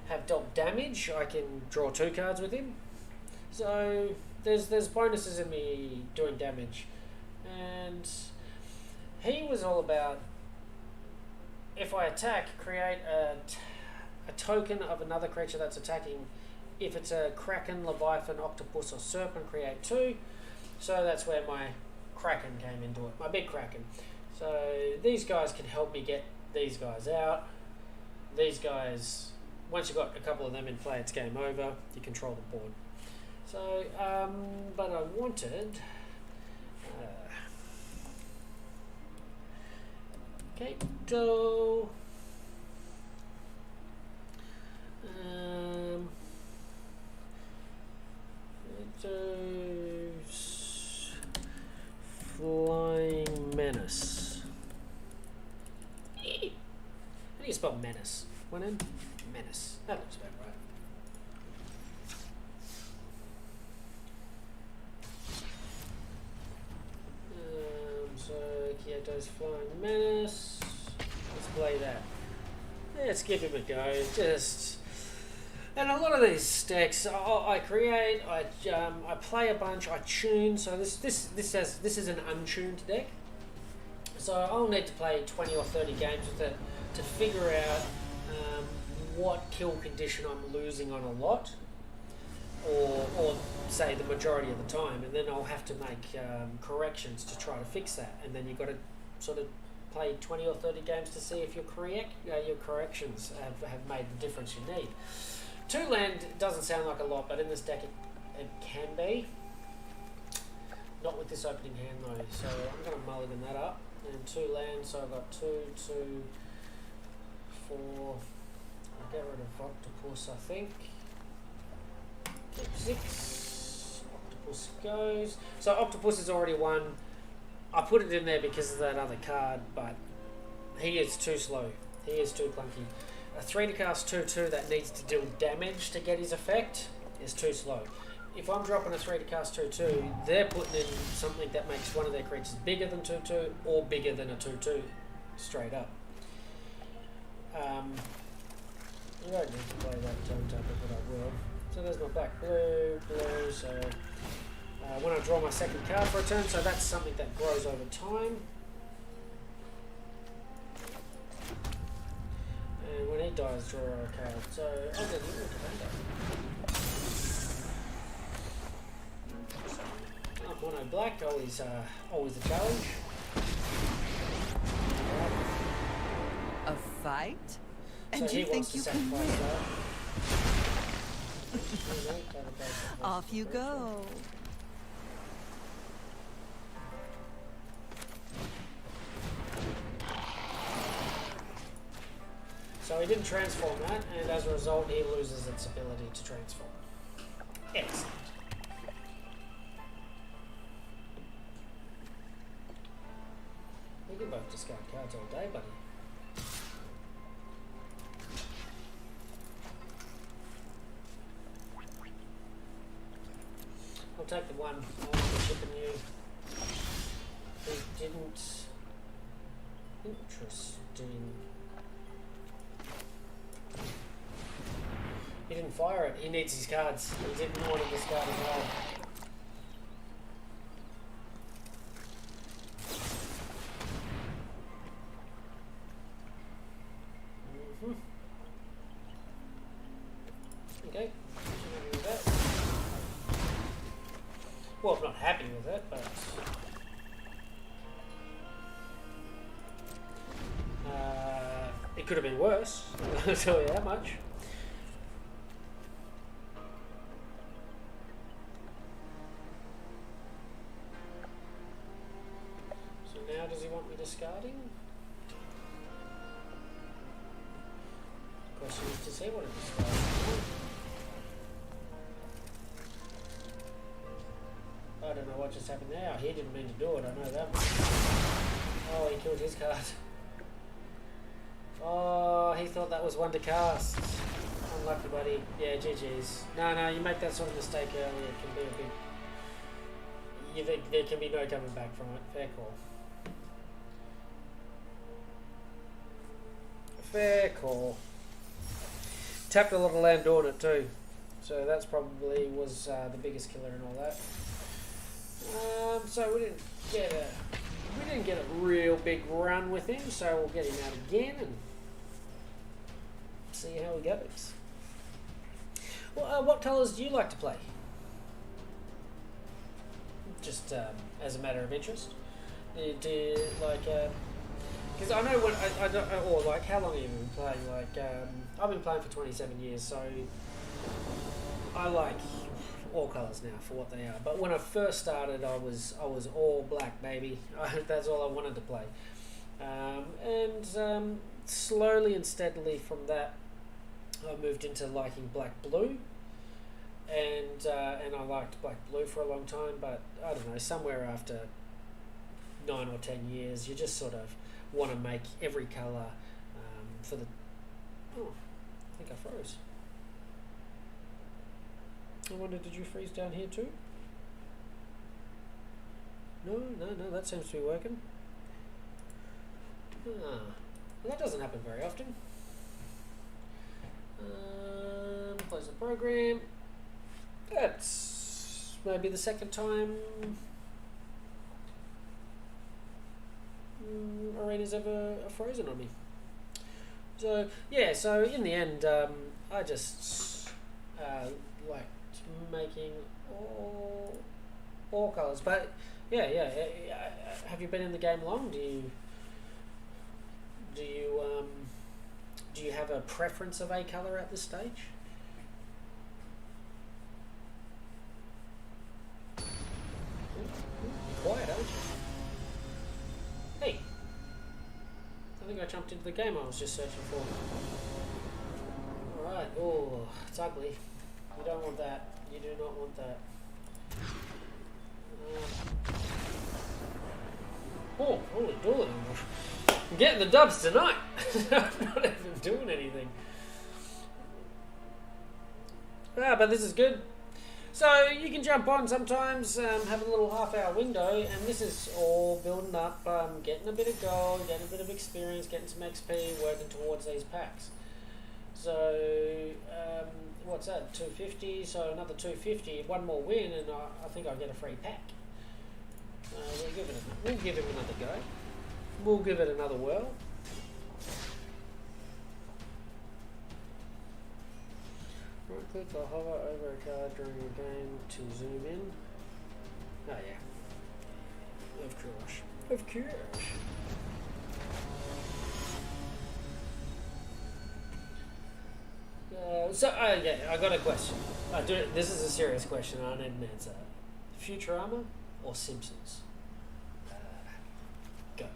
have dealt damage, I can draw 2 cards with him. So there's bonuses in me doing damage. And he was all about, if I attack, create a token of another creature that's attacking. If it's a Kraken, Leviathan, Octopus, or Serpent, create 2. So that's where my Kraken came into it, my big Kraken. So these guys can help me get these guys out. These guys, once you've got a couple of them in play, it's game over. You control the board. So, but I wanted... okay, so... Flying Menace. How do you spell menace? One N? Menace. That looks about right. So Kyoto's Flying Menace. Let's play that. Let's give him a go. Just... And a lot of these decks, I create, I play a bunch, I tune. So this is an untuned deck. So I'll need to play 20 or 30 games with it to figure out what kill condition I'm losing on a lot, or say the majority of the time, and then I'll have to make corrections to try to fix that. And then you've got to sort of play 20 or 30 games to see if your corrections have made the difference you need. 2 land doesn't sound like a lot, but in this deck it can be. Not with this opening hand though, so I'm going to mulligan that up. And 2 lands, so I've got 2, 2, 4. I'll get rid of Octopus, I think. Keep 6. Octopus goes. So Octopus is already 1. I put it in there because of that other card, but he is too slow. He is too clunky. A 3 to cast 2/2 that needs to deal damage to get his effect is too slow. If I'm dropping a 3 to cast 2/2, they're putting in something that makes one of their creatures bigger than 2/2 or bigger than a 2/2 straight up. I don't need to play that tone tapper, but I will. So there's my black, blue, blue. So when I draw my second card for a turn, so that's something that grows over time. And when he dies, draw a card. So I'll get him with commander. Mono black, always a challenge. A fight? And So you think you can win? Off you go. So he didn't transform that, and as a result, he loses its ability to transform. Excellent. We can both discard cards all day, buddy. I'll take the 1. I'm shipping you. He didn't. Interesting. He didn't fire it. He needs his cards. He didn't want to discard as well. Okay. With that. Well, I'm not happy with it, but it could have been worse. I'll tell you that much. Now does he want me discarding? Of course he needs to see what it discards. I don't know what just happened there. He didn't mean to do it, I know that much. Oh, he killed his card. Oh, he thought that was 1 to cast. Unlucky, buddy. Yeah, GG's. No, you make that sort of mistake early, it can be a big... there can be no coming back from it. Fair call. Fair call. Tapped a lot of land on it too. So that's probably was the biggest killer and all that. So we didn't get a real big run with him, so we'll get him out again and see how he goes. Well, what colours do you like to play? Just as a matter of interest. Do you like? Because I know when I don't, or like how long have you been playing? Like I've been playing for 27 years, so I like all colours now for what they are. But when I first started, I was all black, baby. That's all I wanted to play. And slowly and steadily from that, I moved into liking black blue. And I liked black blue for a long time, but I don't know, somewhere after 9 or 10 years, you just sort of want to make every colour for the... Oh, I think I froze. I wonder, did you freeze down here too? No, that seems to be working. Well, that doesn't happen very often. Close the program. That's maybe the second time Arena's ever frozen on me. So yeah, so in the end, I just liked making all colours. But yeah. Have you been in the game long? Do you have a preference of a colour at this stage? Quiet, aren't you? Hey, I think I jumped into the game I was just searching for. Alright, oh, it's ugly. You don't want that. You do not want that. Oh, holy dooly. I'm getting the dubs tonight. I'm not even doing anything. But this is good. So you can jump on sometimes, have a little half-hour window, and this is all building up, getting a bit of gold, getting a bit of experience, getting some XP, working towards these packs. So what's that? 250. So another 250. One more win, and I think I'll get a free pack. We'll give him another go. We'll give it another whirl. Right click or hover over a card during a game to zoom in. Oh yeah. Of course. Of course. Yeah, I got a question. This is a serious question. I need an answer. Futurama or Simpsons? Go.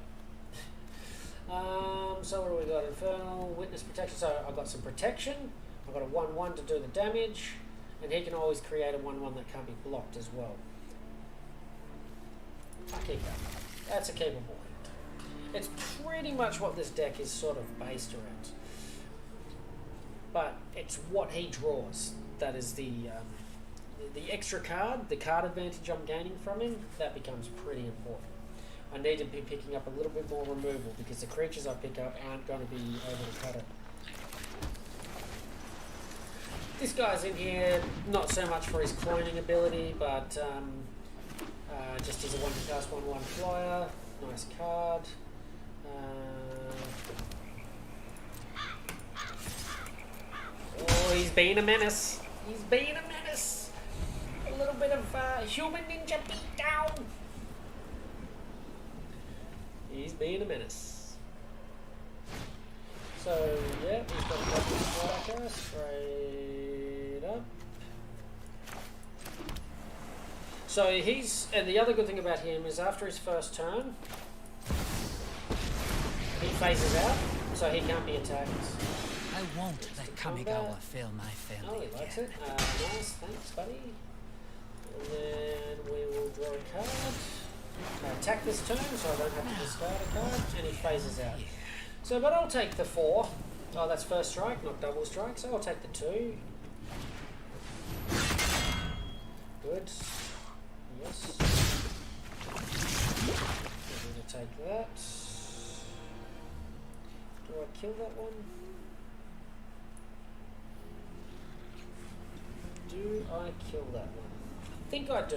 So what do we got? Infernal, Witness Protection. So I got some protection. I've got a 1/1 to do the damage, and he can always create a 1/1 that can't be blocked as well. I keep that. That's a keepable hit. It's pretty much what this deck is sort of based around. But it's what he draws that is the extra card, the card advantage I'm gaining from him, that becomes pretty important. I need to be picking up a little bit more removal because the creatures I pick up aren't going to be able to cut it. This guy's in here, not so much for his cloning ability, but just as a 1-cast 1/1 flyer. Nice card. Oh, he's being a menace. He's being a menace. A little bit of human ninja beatdown. He's being a menace. So, yeah, he's got a couple of striker straight up. So and the other good thing about him is after his first turn, he phases out, so he can't be attacked. I won't let Kamigawa fail my family. Oh, he likes it. Nice, thanks, buddy. And then we will draw a card. Attack this turn, so I don't have to discard a card, and he phases out. So, but I'll take the 4. Oh, that's first strike, not double strike, so I'll take the 2. Good. Yes. I'm going to take that. Draw a kill that one? Do I kill that one? I think I do.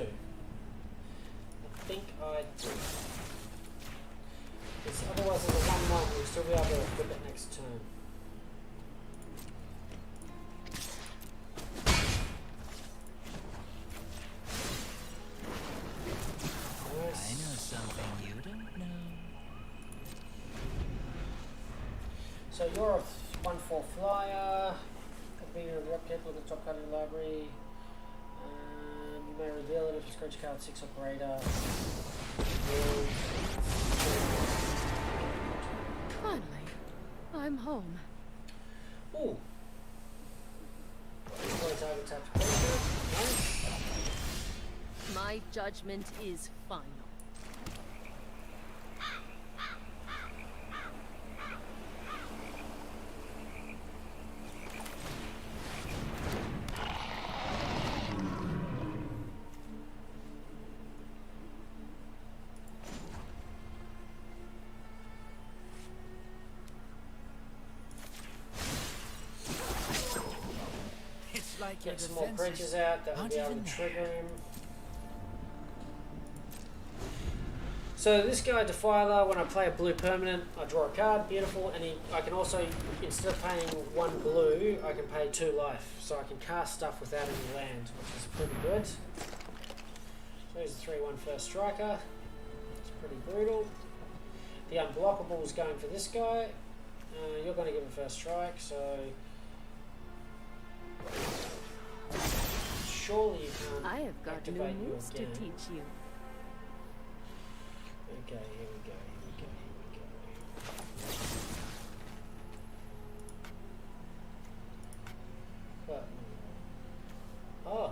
I think I do. Because otherwise there's a 1-1, we'll still be able to equip it next turn. I know something you don't know. So you're a 1/4 flyer. Could be a rocket with a top card in the library. You may reveal it if you scratch card 6 operator. Finally, I'm home. Ooh. Destroy target tapped creature. Nice. My judgment is final. It's like your Get some more defenses creatures out that will aren't be able even to there. trigger him. So this guy, Defiler, when I play a blue permanent, I draw a card, beautiful, and I can also, instead of paying 1 blue, I can pay 2 life. So I can cast stuff without any land, which is pretty good. So he's a 3/1 first striker. It's pretty brutal. The unblockable is going for this guy. You're going to give a first strike, so surely you can't I have got new activate you moves to again. teach you. Okay, here we go, here we go, here we go. But, oh.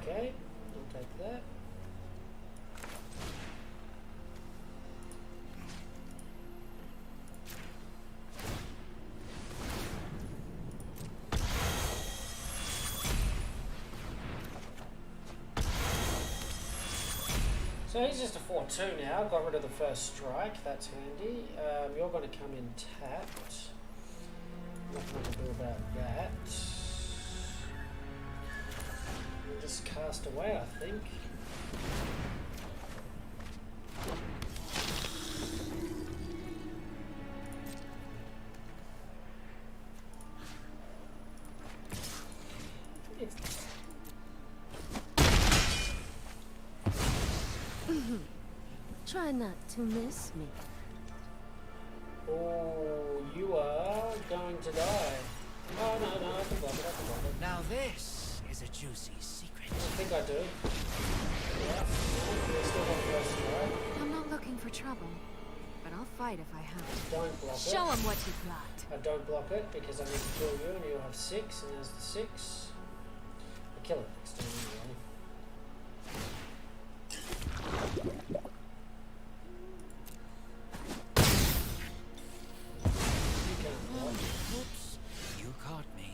Okay, I'll take that. So he's just a 4/2 now. Got rid of the first strike. That's handy. You're going to come in tapped. Nothing I can do about that. We'll just cast away, I think. It's Try not to miss me. Oh, you are going to die. No, I can block it, I can block it. Now this is a juicy secret. I think I do. Yeah, no, still got the first strike. I'm not looking for trouble, but I'll fight if I have to. Don't block it. Show 'em what you got. I don't block it because I need to kill you and you'll have 6 and there's the 6. I kill it next time anyway. You can't block. Oops, you caught me.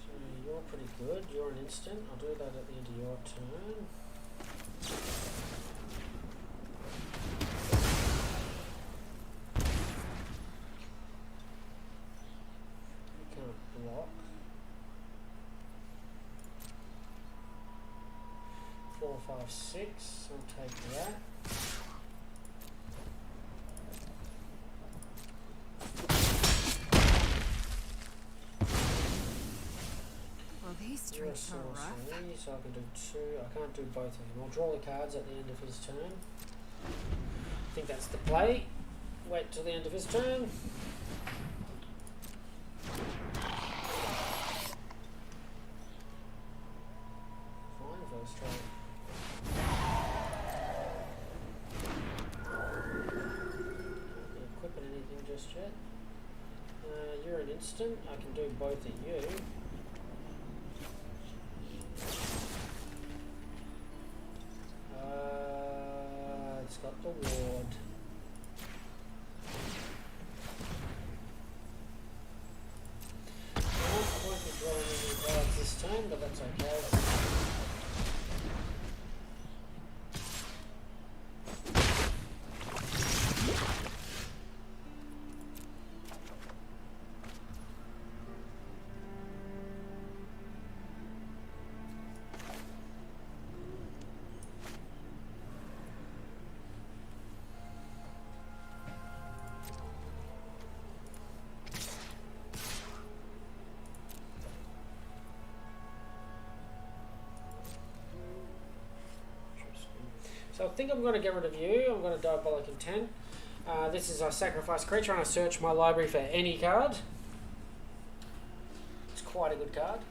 So you're pretty good. You're an instant. I'll do that at the end of your turn. You can't block. 4, 5, 6. I'll take that. Well, these You're a streets are rough. sorcery, so I can do 2. I can't do both of them. I'll draw the cards at the end of his turn. I think that's the play. Wait till the end of his turn. Fine, first strike. Can't be equipping anything just yet. You're an instant. I can do both of you. It's got the ward. Not going to draw any cards this turn. game, but that's okay. So I think I'm going to get rid of you. I'm going to Diabolic Intent. This is I sacrifice creature and I search my library for any card. It's quite a good card.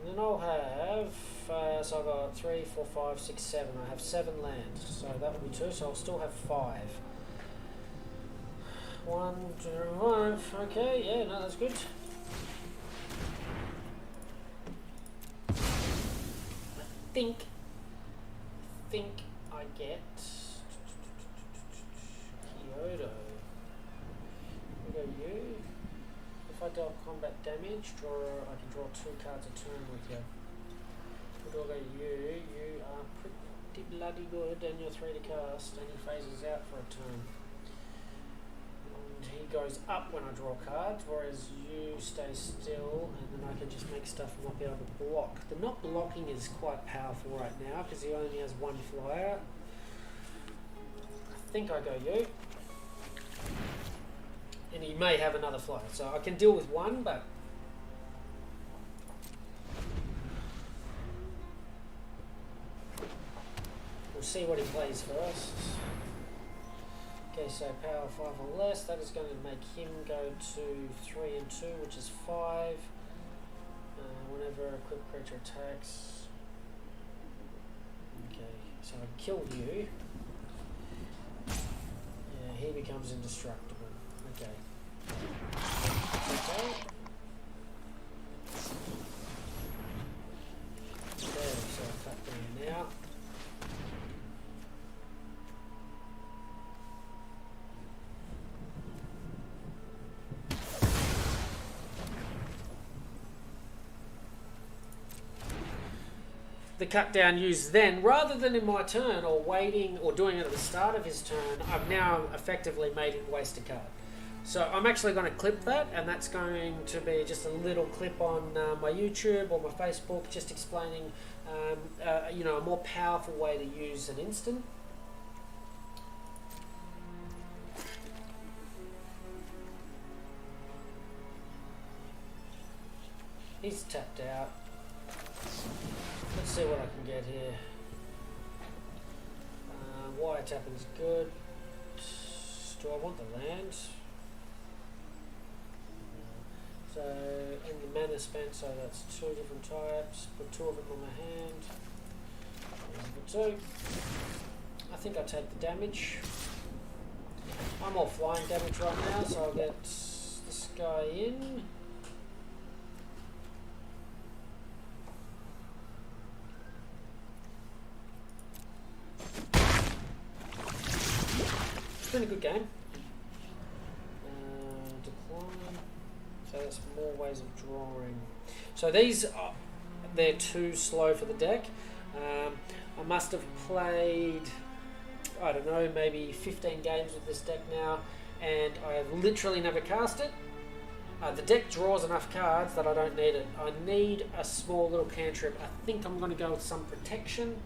And then I'll have, so I've got 3, 4, 5, 6, 7. I have 7 lands, so that will be 2, so I'll still have 5. 1, 2, 5. Okay, yeah, no, that's good. I think I get Kyoto. We go you. If I deal combat damage, I can draw 2 cards a turn with you. If I go you, you are pretty bloody good and you're 3 to cast and he phases out for a turn. And he goes up when I draw cards, whereas you stay still and then I can just make stuff and not be able to block. The not blocking is quite powerful right now because he only has 1 flyer. I think I go you. And he may have another flyer, so I can deal with 1, but we'll see what he plays first. Okay, so power 5 or less, that is going to make him go to 3 and 2, which is 5. Whenever a equipped creature attacks. Okay, so I kill you. Yeah, he becomes indestructible. Okay. Okay. Okay, so I'll cut down now. The cut down used then, rather than in my turn or waiting or doing it at the start of his turn, I've now effectively made him waste a card. So I'm actually going to clip that, and that's going to be just a little clip on my YouTube or my Facebook, just explaining, you know, a more powerful way to use an instant. He's tapped out. Let's see what I can get here. Wire tapping's good. Do I want the land? So, and the mana spent, so that's 2 different types. Put 2 of them on my hand. There's the 2. I think I'll take the damage. I'm all flying damage right now, so I'll get this guy in. It's been a good game. Decline. So that's more ways of drawing. So these are, they're too slow for the deck. I must have played, I don't know, maybe 15 games with this deck now, and I have literally never cast it. The deck draws enough cards that I don't need it. I need a small little cantrip. I think I'm going to go with some protection,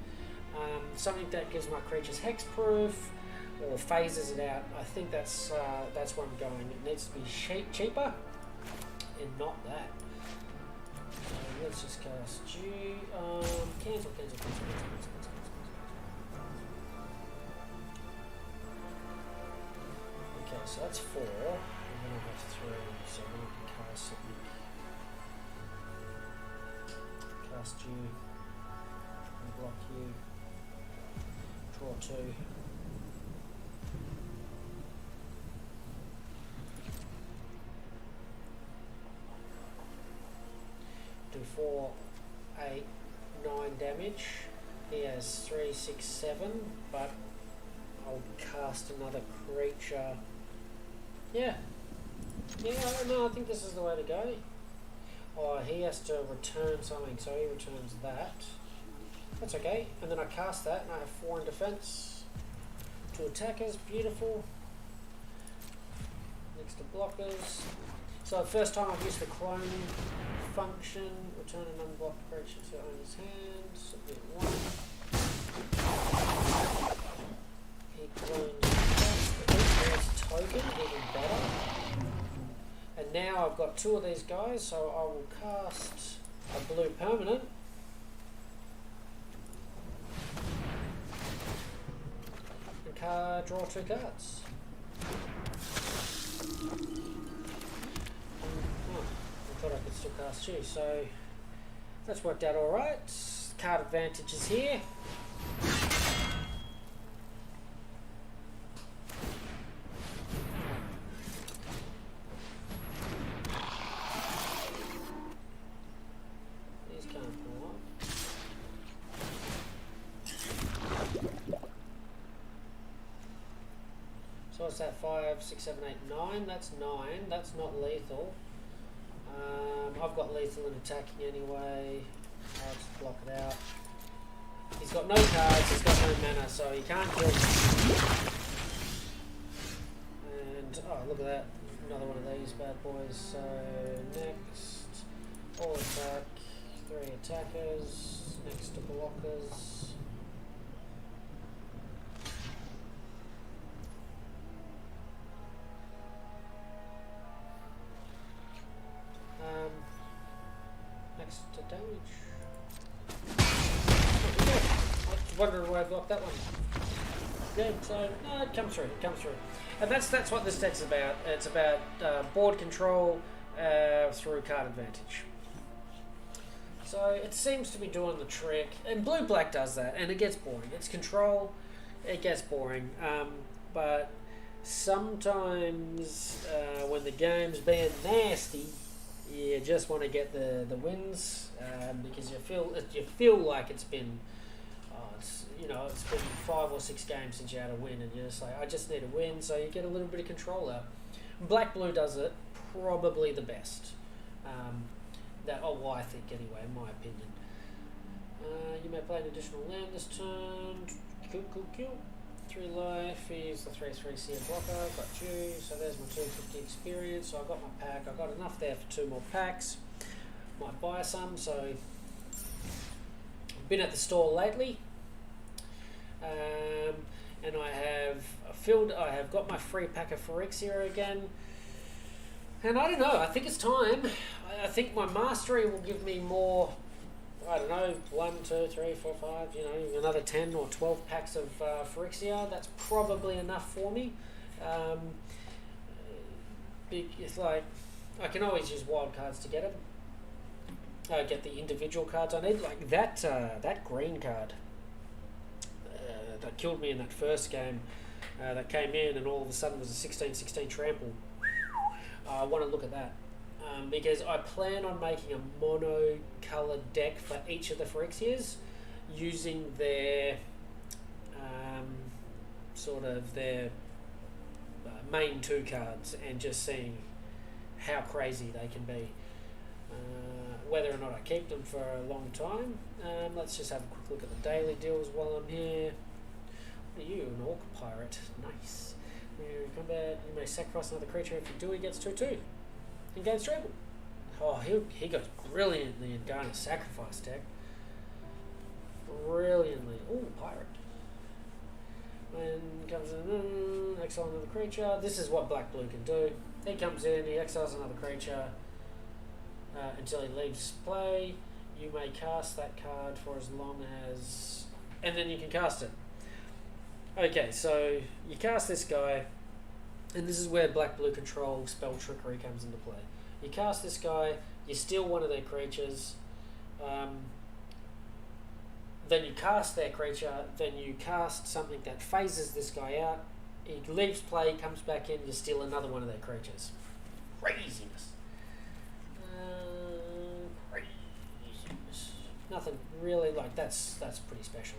something that gives my creatures hexproof or phases it out. I think that's where I'm going. It needs to be cheaper and not that. Let's just cast G. Cancel. Okay, so that's 4. And then I have 3, so then I can cast something. Cast you. And block you. Draw 2. Do 4, 8, 9 damage. He has 3, 6, 7, but I'll cast another creature. Yeah. Yeah, I don't know. I think this is the way to go. Oh, he has to return something, so he returns that. That's okay. And then I cast that, and I have 4 in defense. 2 attackers, beautiful. Next to blockers. So the first time I've used the clone function, return an unblocked creature to owner's hand. Submit 1. He clones there's a token, even better. And now I've got 2 of these guys, so I will cast a blue permanent. And draw 2 cards. I thought I could still cast you, so that's worked out alright. Card advantage is here. These can't pull up. So what's that? 5, 6, 7, 8, 9. That's 9. That's not lethal. I've got lethal in attacking anyway. I'll just block it out. He's got no cards, he's got no mana, so he can't kill me. And, oh, look at that. Another one of these bad boys. So, next, all attack, 3 attackers, next to blockers. Next to damage. I wondered why I blocked that one. Yeah, so no, it comes through. It comes through, and that's what this deck's about. It's about board control through card advantage. So it seems to be doing the trick, and blue-black does that, and it gets boring. It's control, it gets boring, but sometimes when the game's being nasty, you just want to get the wins because you feel like it's been it's been 5 or 6 games since you had a win, and you're just like, I just need a win, so you get a little bit of control out. Black blue does it probably the best. I think anyway, in my opinion. You may play an additional land this turn. Cool. 3 life. He's the 3/3 seer blocker. Got you. So there's my 250 experience. So I got my pack. I got enough there for 2 more packs. Might buy some. So I've been at the store lately, and I have got my free pack of Phyrexia again. And I don't know. I think it's time. I think my mastery will give me more. I don't know, 1, 2, 3, 4, 5, another 10 or 12 packs of Phyrexia. That's probably enough for me. It's like, I can always use wild cards to get them. Get the individual cards I need. Like that green card that killed me in that first game that came in, and all of a sudden was a 16/16 trample. I want to look at that. Because I plan on making a mono-coloured deck for each of the Phyrexias using their main 2 cards and just seeing how crazy they can be. Whether or not I keep them for a long time. Let's just have a quick look at the daily deals while I'm here. What are you? An Orc Pirate. Nice. In combat, you may sacrifice another creature. If you do, he gets 2/2. And gains trample. Oh, he goes brilliantly in Garner's sacrifice deck. Brilliantly. Ooh, pirate. When comes in, exile another creature. This is what black blue can do. He comes in, he exiles another creature until he leaves play. You may cast that card for as long as, and then you can cast it. Okay, so you cast this guy. And this is where black blue control spell trickery comes into play. You cast this guy, you steal one of their creatures, then you cast their creature, then you cast something that phases this guy out, he leaves play, comes back in, you steal another one of their creatures. Craziness. Nothing really, like that's pretty special.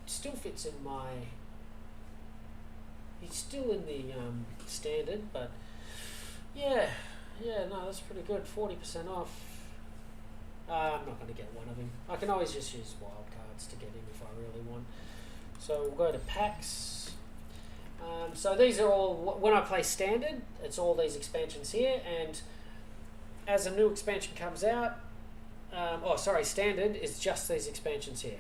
still fits in my. He's still in the standard, but yeah, no, that's pretty good. 40% off. I'm not going to get one of him. I can always just use wild cards to get him if I really want. So we'll go to packs. So these are all, when I play standard, it's all these expansions here, and as a new expansion comes out, standard is just these expansions here.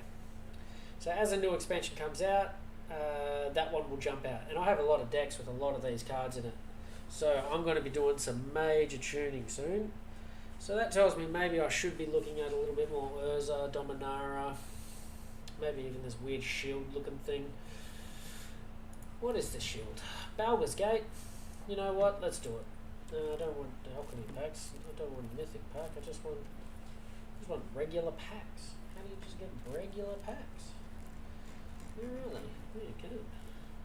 So as a new expansion comes out, that one will jump out. And I have a lot of decks with a lot of these cards in it. So I'm going to be doing some major tuning soon. So that tells me maybe I should be looking at a little bit more Urza, Dominara, maybe even this weird shield looking thing. What is the shield? Balga's Gate. You know what? Let's do it. No, I don't want the alchemy packs. I don't want a mythic pack. I just want regular packs. How do you just get regular packs? Really? Yeah, you can.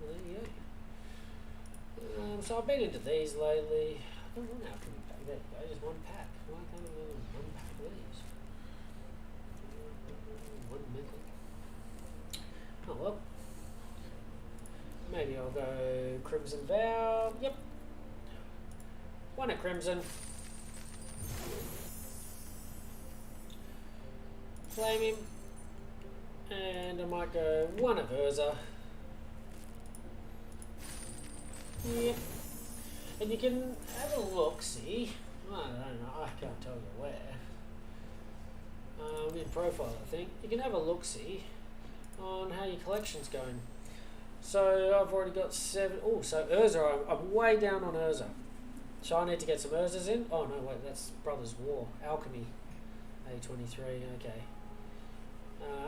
Well, there you go. So I've been into these lately. I don't want alchemy pack. There you go. Just one pack. Why can't I have one pack of these? One mythic. Oh well. Maybe I'll go Crimson Vow. Yep. One at Crimson. Flame him. And I might go one of Urza. Yep. And you can have a look, see? I don't know, I can't tell you where. In profile, I think. You can have a look, see, on how your collection's going. So I've already got 7. Oh, so Urza, I'm way down on Urza. So I need to get some Urzas in. Oh no, wait, that's Brothers War. Alchemy. A23, okay.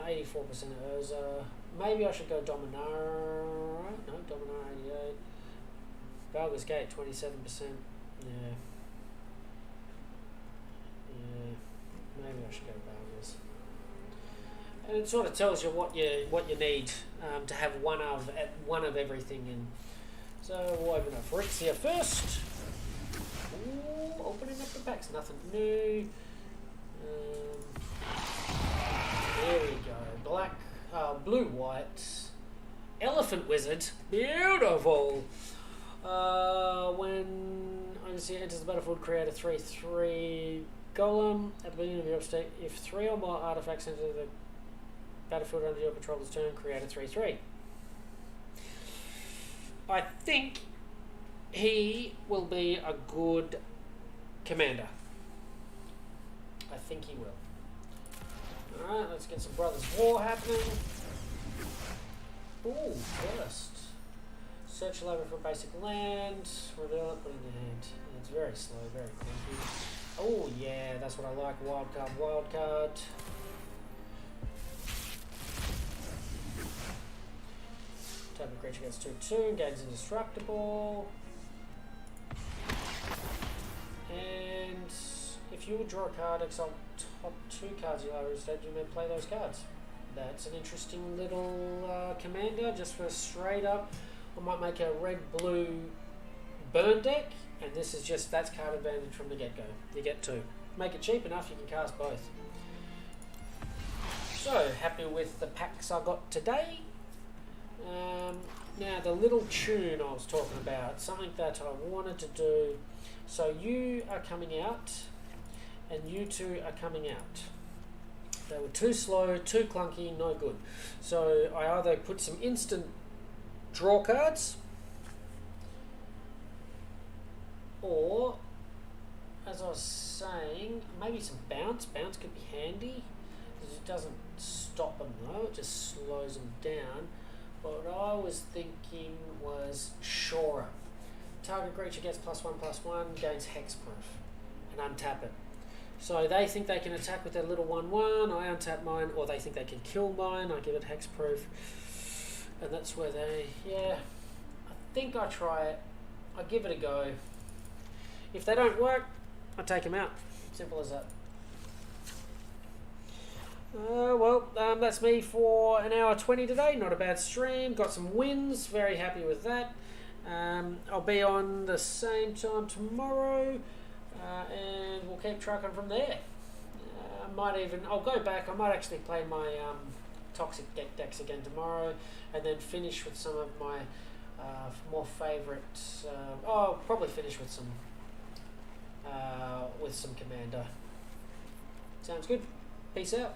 84% of Urza. Maybe I should go Dominara. No, Dominara 88. Balga's Gate 27%. Yeah. Maybe I should go Balga's. And it sort of tells you what you need to have one of everything in. So we'll open up Phyrexian first. Ooh, opening up the packs, nothing new. There we go. Black, blue, white. Elephant Wizard. Beautiful. When Overseer enters the battlefield, create a 3/3 golem. At the beginning of your upstate, if 3 or more artifacts enter the battlefield under your controller's turn, create a 3/3. I think he will be a good commander. I think he will. Alright, let's get some Brothers War happening. Ooh, first. Search a library for basic land. Reveal it, put it in your hand. It's very slow, very clunky. Oh yeah, that's what I like. Wild card. Type of creature gets 2/2, gains indestructible. And if you would draw a card, exalt top 2 cards of your library instead, you may play those cards. That's an interesting little commander, just for straight up. I might make a red-blue burn deck, and this is just, that's card advantage from the get-go. You get 2. Make it cheap enough, you can cast both. So, happy with the packs I got today. Now, the little tune I was talking about, something that I wanted to do. So, you are coming out, and you two are coming out. They were too slow, too clunky, no good. So, I either put some instant draw cards, or, as I was saying, maybe some bounce. Bounce could be handy, because it doesn't stop them though, it just slows them down. What I was thinking was Shora. Target creature gets +1/+1, gains hexproof, and untap it. So they think they can attack with their little 1/1, I untap mine, or they think they can kill mine, I give it hexproof. And that's where they, yeah, I think I try it. I give it a go. If they don't work, I take them out. Simple as that. That's me for an hour 20 today. Not a bad stream. Got some wins. Very happy with that. I'll be on the same time tomorrow, and we'll keep trucking from there. I'll go back. I might actually play my toxic decks again tomorrow, and then finish with some of my more favourite. I'll probably finish with some commander. Sounds good. Peace out.